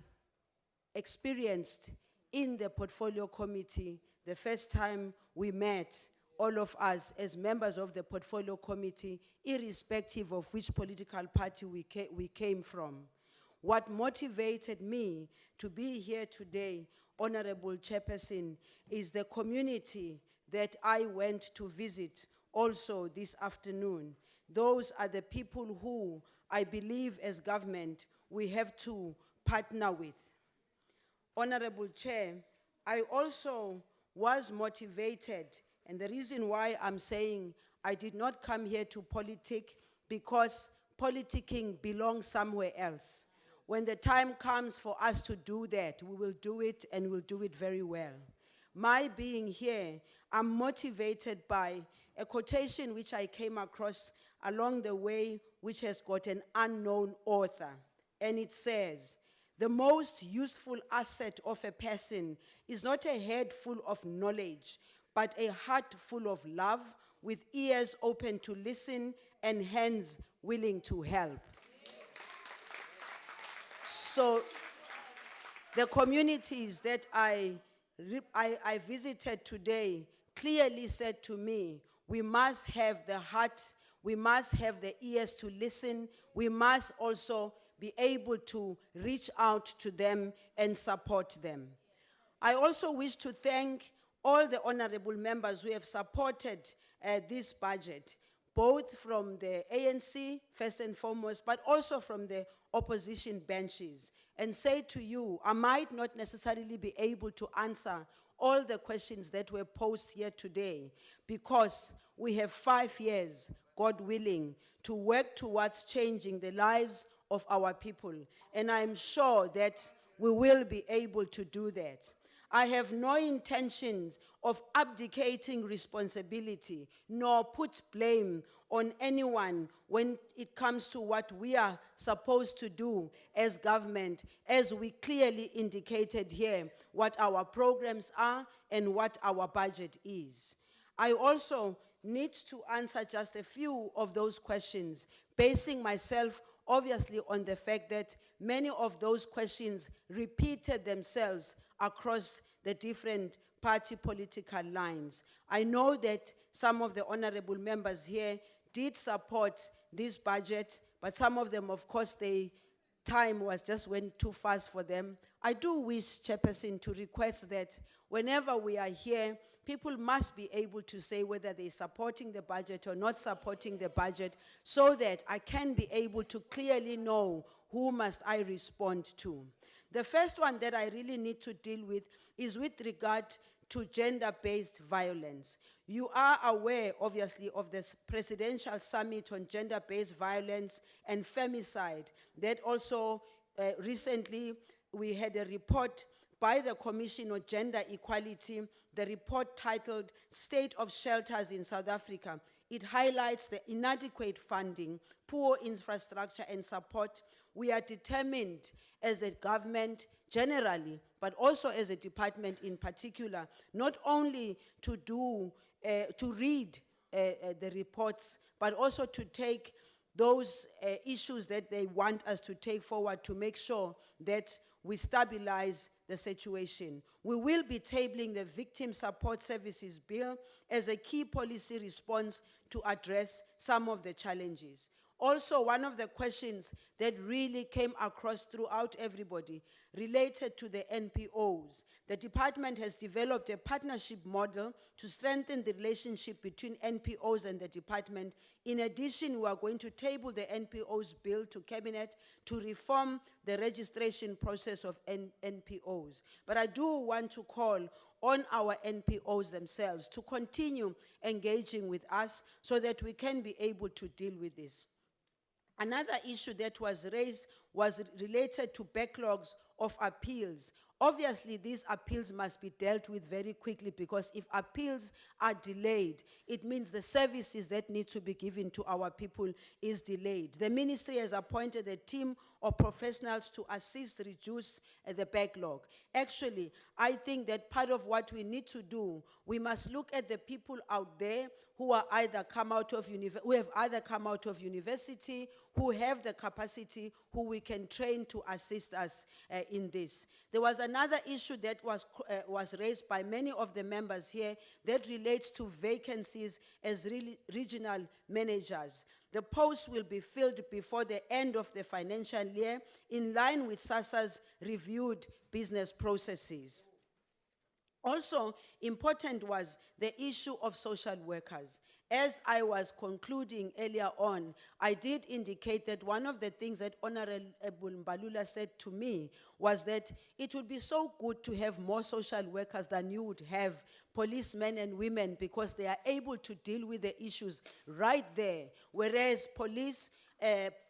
experienced in the Portfolio Committee the first time we met, all of us as members of the Portfolio Committee, irrespective of which political party we came from. What motivated me to be here today, Honorable Chairperson, is the community that I went to visit also this afternoon. Those are the people who I believe as government we have to partner with. Honorable Chair, I also was motivated, and the reason why I'm saying I did not come here to politic, because politicking belongs somewhere else. When the time comes for us to do that, we will do it, and we'll do it very well. My being here, I'm motivated by a quotation which I came across along the way, which has got an unknown author, and it says, "The most useful asset of a person is not a head full of knowledge, but a heart full of love, with ears open to listen and hands willing to help." So the communities that I visited today clearly said to me, we must have the heart, we must have the ears to listen, we must also be able to reach out to them and support them. I also wish to thank all the honorable members who have supported this budget, both from the ANC, first and foremost, but also from the opposition benches, and say to you, I might not necessarily be able to answer all the questions that were posed here today, because we have 5 years, God willing, to work towards changing the lives of our people, and I'm sure that we will be able to do that. I have no intentions of abdicating responsibility, nor put blame on anyone when it comes to what we are supposed to do as government, as we clearly indicated here what our programs are and what our budget is. I also need to answer just a few of those questions, basing myself obviously on the fact that many of those questions repeated themselves across the different party political lines. I know that some of the honorable members here did support this budget, but some of them, of course, time went too fast for them. I do wish, Chairperson, to request that whenever we are here, people must be able to say whether they're supporting the budget or not supporting the budget, so that I can be able to clearly know who must I respond to. The first one that I really need to deal with is with regard to gender-based violence. You are aware, obviously, of this Presidential Summit on Gender-Based Violence and Femicide. That also recently we had a report by the Commission on Gender Equality, the report titled State of Shelters in South Africa. It highlights the inadequate funding, poor infrastructure and support. We are determined as a government generally, but also as a department in particular, not only to read the reports, but also to take those issues that they want us to take forward to make sure that we stabilize the situation. We will be tabling the Victim Support Services Bill as a key policy response to address some of the challenges. Also, one of the questions that really came across throughout everybody related to the NPOs. The department has developed a partnership model to strengthen the relationship between NPOs and the department. In addition, we are going to table the NPOs bill to cabinet to reform the registration process of NPOs. But I do want to call on our NPOs themselves to continue engaging with us so that we can be able to deal with this. Another issue that was raised was related to backlogs of appeals. Obviously, these appeals must be dealt with very quickly, because if appeals are delayed, it means the services that need to be given to our people is delayed. The ministry has appointed a team of professionals to assist reduce the backlog. Actually, I think that part of what we need to do, we must look at the people out there who are either who have either come out of university, who have the capacity, who we can train to assist us in this. There was another issue that was raised by many of the members here that relates to vacancies as regional managers. The posts will be filled before the end of the financial year in line with SASSA's reviewed business processes. Also important was the issue of social workers. As I was concluding earlier on, I did indicate that one of the things that Honorable Mbalula said to me was that it would be so good to have more social workers than you would have policemen and women, because they are able to deal with the issues right there. Whereas police,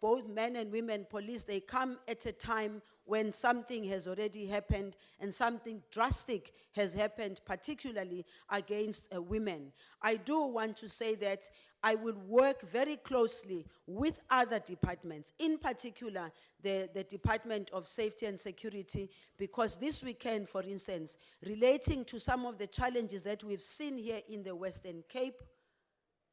both men and women police, they come at a time when something has already happened and something drastic has happened, particularly against women. I do want to say that I will work very closely with other departments, in particular the Department of Safety and Security, because this weekend, for instance, relating to some of the challenges that we've seen here in the Western Cape,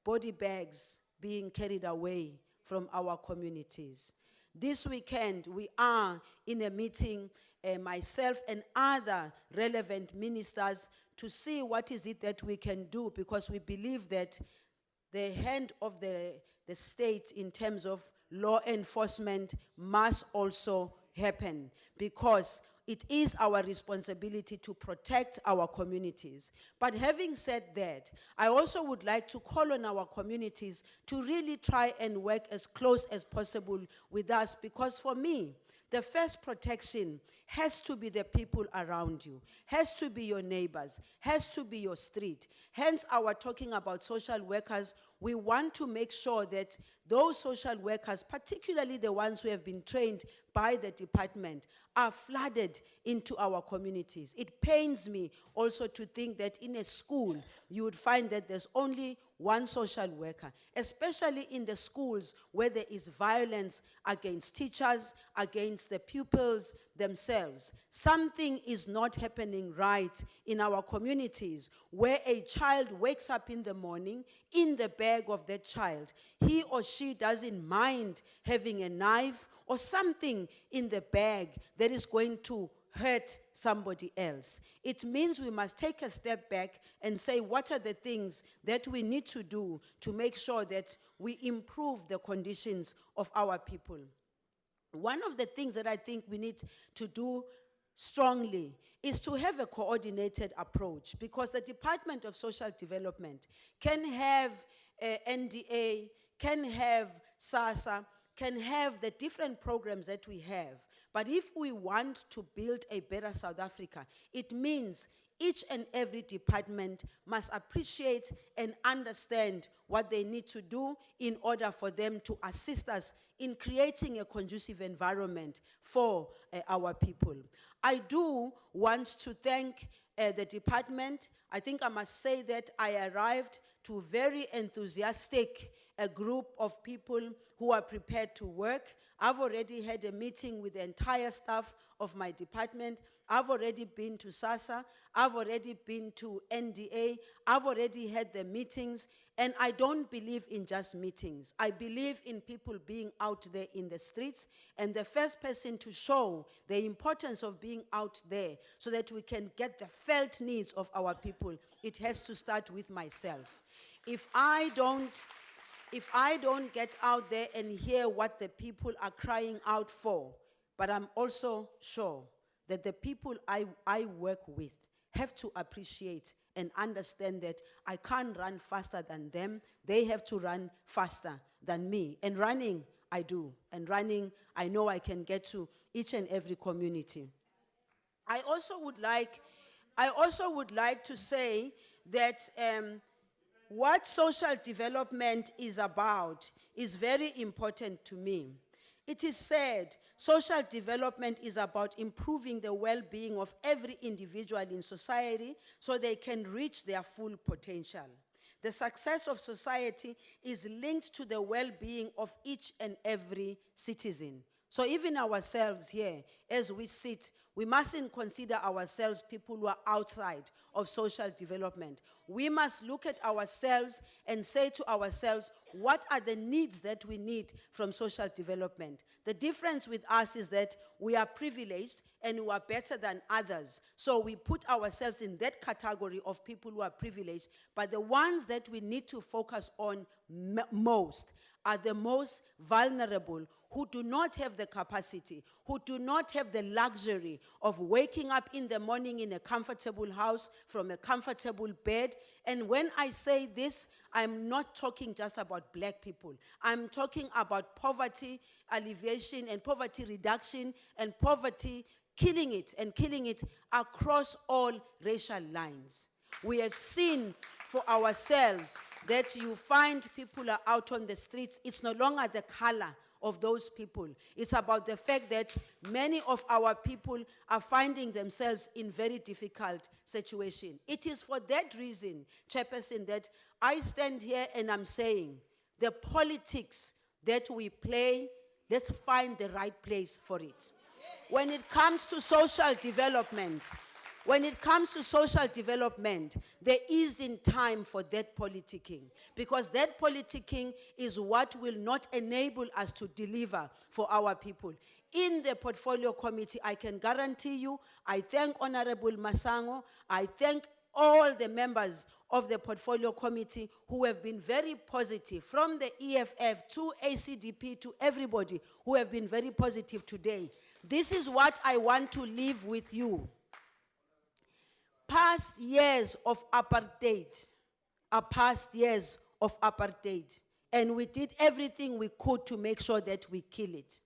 body bags being carried away from our communities. This weekend, we are in a meeting, myself and other relevant ministers, to see what is it that we can do, because we believe that the hand of the state in terms of law enforcement must also happen, because it is our responsibility to protect our communities. But having said that, I also would like to call on our communities to really try and work as close as possible with us, because for me, the first protection has to be the people around you, has to be your neighbors, has to be your street. Hence, our talking about social workers, we want to make sure that those social workers, particularly the ones who have been trained by the department, are flooded into our communities. It pains me also to think that in a school, you would find that there's only one social worker, especially in the schools where there is violence against teachers, against the pupils themselves. Something is not happening right in our communities, where a child wakes up in the morning, in the bag of that child, he or she doesn't mind having a knife or something in the bag that is going to hurt somebody else. It means we must take a step back and say, what are the things that we need to do to make sure that we improve the conditions of our people? One of the things that I think we need to do strongly is to have a coordinated approach, because the Department of Social Development can have NDA, can have SASSA, can have the different programs that we have. But if we want to build a better South Africa, it means each and every department must appreciate and understand what they need to do in order for them to assist us in creating a conducive environment for our people. I do want to thank the department. I think I must say that I arrived to a very enthusiastic group of people who are prepared to work. I've already had a meeting with the entire staff of my department. I've already been to SASSA. I've already been to NDA. I've already had the meetings. And I don't believe in just meetings. I believe in people being out there in the streets. And the first person to show the importance of being out there so that we can get the felt needs of our people, it has to start with myself. If I don't if I don't get out there and hear what the people are crying out for, but I'm also sure that the people I work with have to appreciate and understand that I can't run faster than them. They have to run faster than me. And running, I do. And running, I know I can get to each and every community. I also would like to say that what social development is about is very important to me. It is said social development is about improving the well-being of every individual in society so they can reach their full potential. The success of society is linked to the well-being of each and every citizen. So even ourselves here, as we sit, we mustn't consider ourselves people who are outside of social development. We must look at ourselves and say to ourselves, what are the needs that we need from social development? The difference with us is that we are privileged and we are better than others. So we put ourselves in that category of people who are privileged, but the ones that we need to focus on most are the most vulnerable, who do not have the capacity, who do not have the luxury of waking up in the morning in a comfortable house from a comfortable bed. And when I say this, I'm not talking just about black people. I'm talking about poverty alleviation and poverty reduction and poverty killing it across all racial lines. We have seen for ourselves that you find people are out on the streets. It's no longer the color of those people. It's about the fact that many of our people are finding themselves in very difficult situation. It is for that reason, Chairperson, that I stand here and I'm saying the politics that we play, let's find the right place for it. When it comes to social development, there isn't time for that politicking, because that politicking is what will not enable us to deliver for our people. In the Portfolio Committee, I can guarantee you, I thank Honorable Masango, I thank all the members of the Portfolio Committee who have been very positive, from the EFF to ACDP to everybody who have been very positive today. This is what I want to leave with you. Past years of apartheid are past years of apartheid, and we did everything we could to make sure that we kill it.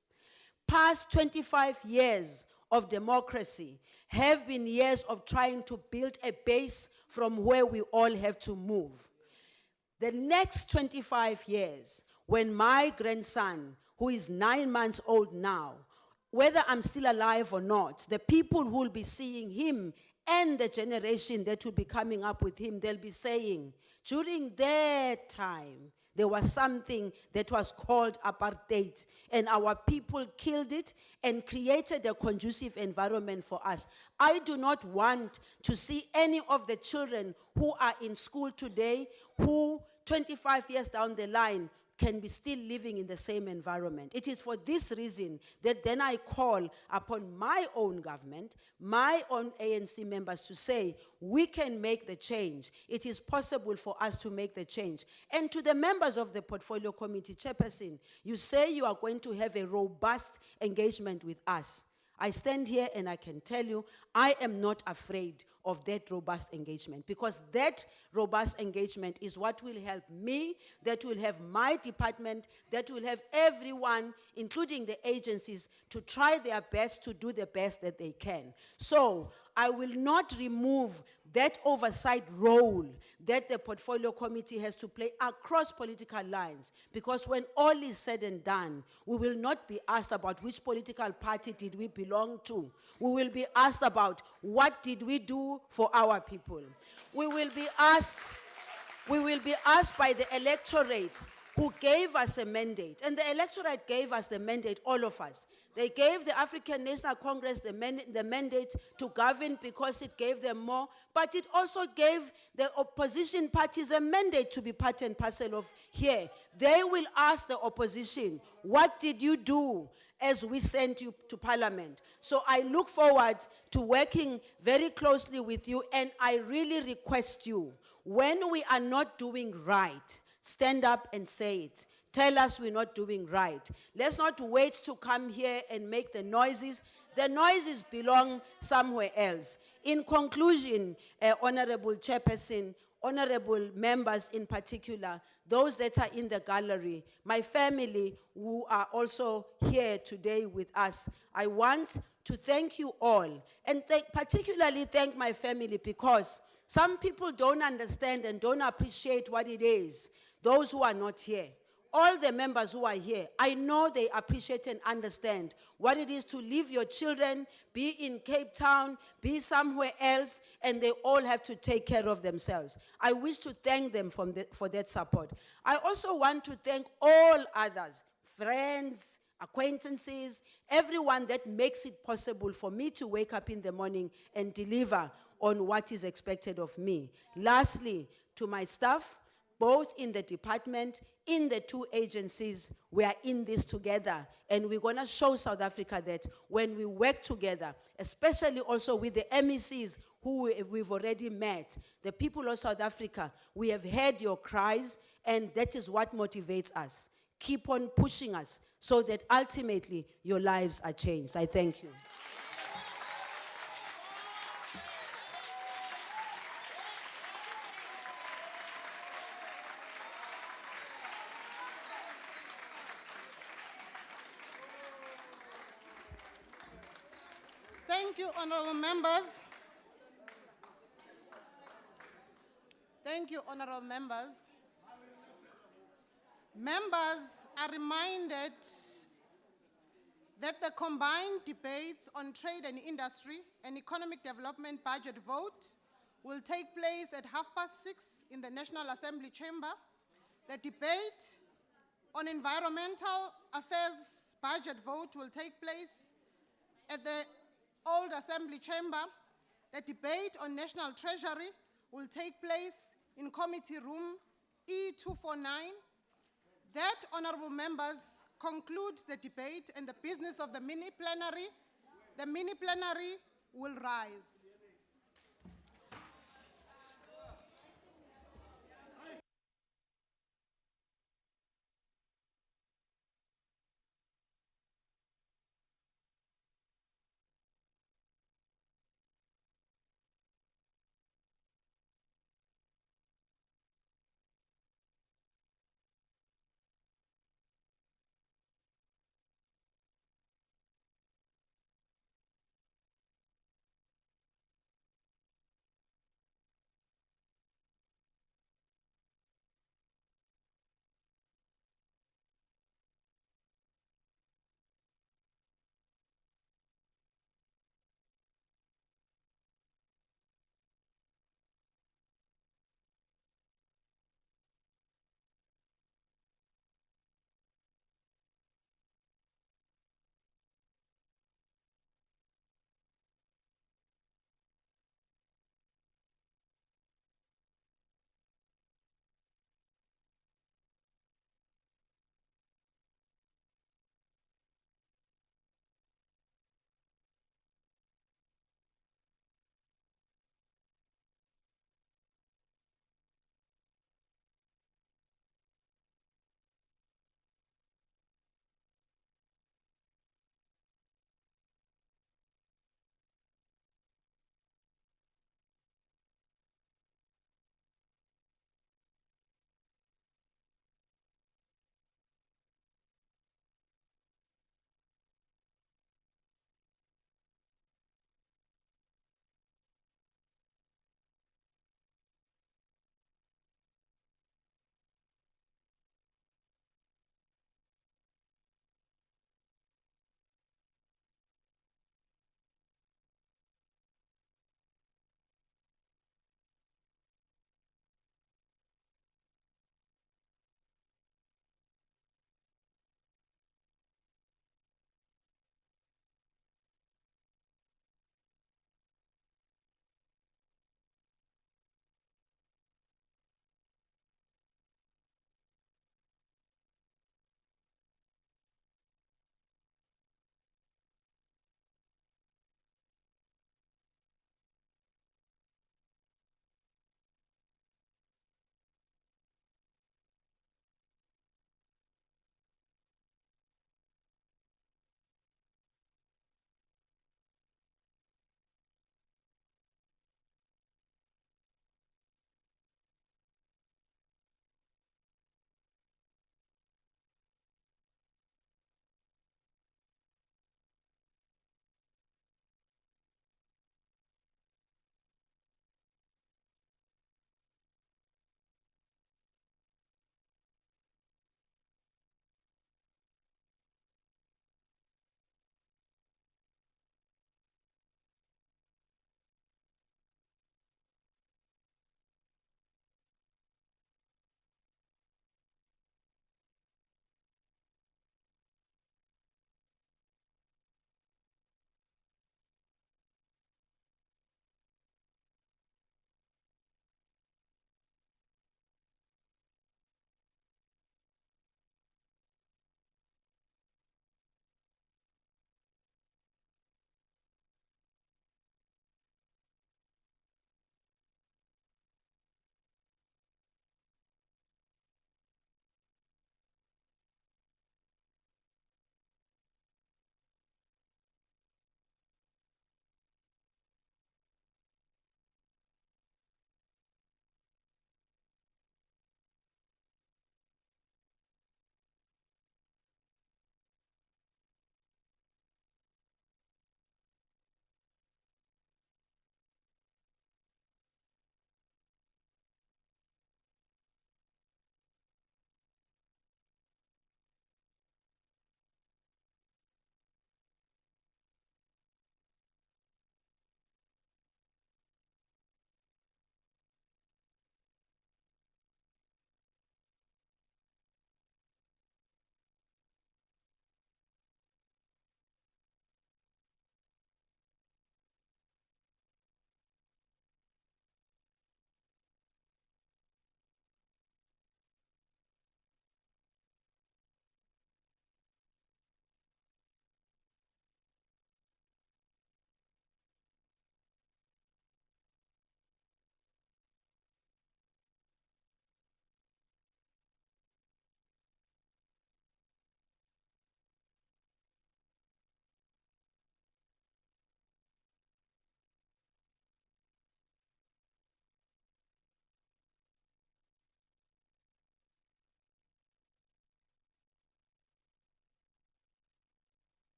Past 25 years of democracy have been years of trying to build a base from where we all have to move. The next 25 years, when my grandson, who is 9 months old now, whether I'm still alive or not, the people who will be seeing him and the generation that will be coming up with him, they'll be saying, during their time, there was something that was called apartheid, and our people killed it and created a conducive environment for us. I do not want to see any of the children who are in school today, who 25 years down the line can be still living in the same environment. It is for this reason that then I call upon my own government, my own ANC members to say, we can make the change. It is possible for us to make the change. And to the members of the Portfolio Committee, Chairperson, you say you are going to have a robust engagement with us. I stand here and I can tell you, I am not afraid of that robust engagement, because that robust engagement is what will help me, that will have my department, that will have everyone, including the agencies, to try their best to do the best that they can. So I will not remove that oversight role that the Portfolio Committee has to play across political lines, because when all is said and done, we will not be asked about which political party did we belong to. We will be asked about what did we do for our people. We will be asked by the electorate who gave us a mandate, and the electorate gave us the mandate, all of us. They gave the African National Congress the mandate to govern because it gave them more, but it also gave the opposition parties a mandate to be part and parcel of here. They will ask the opposition, what did you do as we sent you to Parliament? So I look forward to working very closely with you, and I really request you, when we are not doing right, stand up and say it. Tell us we're not doing right. Let's not wait to come here and make the noises. The noises belong somewhere else. In conclusion, Honorable Chairperson, honorable members in particular, those that are in the gallery, my family who are also here today with us, I want to thank you all, and particularly thank my family, because some people don't understand and don't appreciate what it is, those who are not here. All the members who are here, I know they appreciate and understand what it is to leave your children, be in Cape Town, be somewhere else, and they all have to take care of themselves. I wish to thank them for that support. I also want to thank all others, friends, acquaintances, everyone that makes it possible for me to wake up in the morning and deliver on what is expected of me. Lastly, to my staff, both in the department, in the two agencies, we are in this together. And we're going to show South Africa that when we work together, especially also with the MECs who we've already met, the people of South Africa, we have heard your cries, and that is what motivates us. Keep on pushing us so that ultimately your lives are changed. I thank you. Thank you, honorable members. Thank you, honorable members. Members are reminded that the combined debates on trade and industry and economic development budget vote will take place at 6:30 in the National Assembly chamber. The debate on environmental affairs budget vote will take place at the Old Assembly chamber. The debate on national treasury will take place in committee room E249. That, honorable members, concludes the debate and the business of the mini plenary. The mini plenary will rise.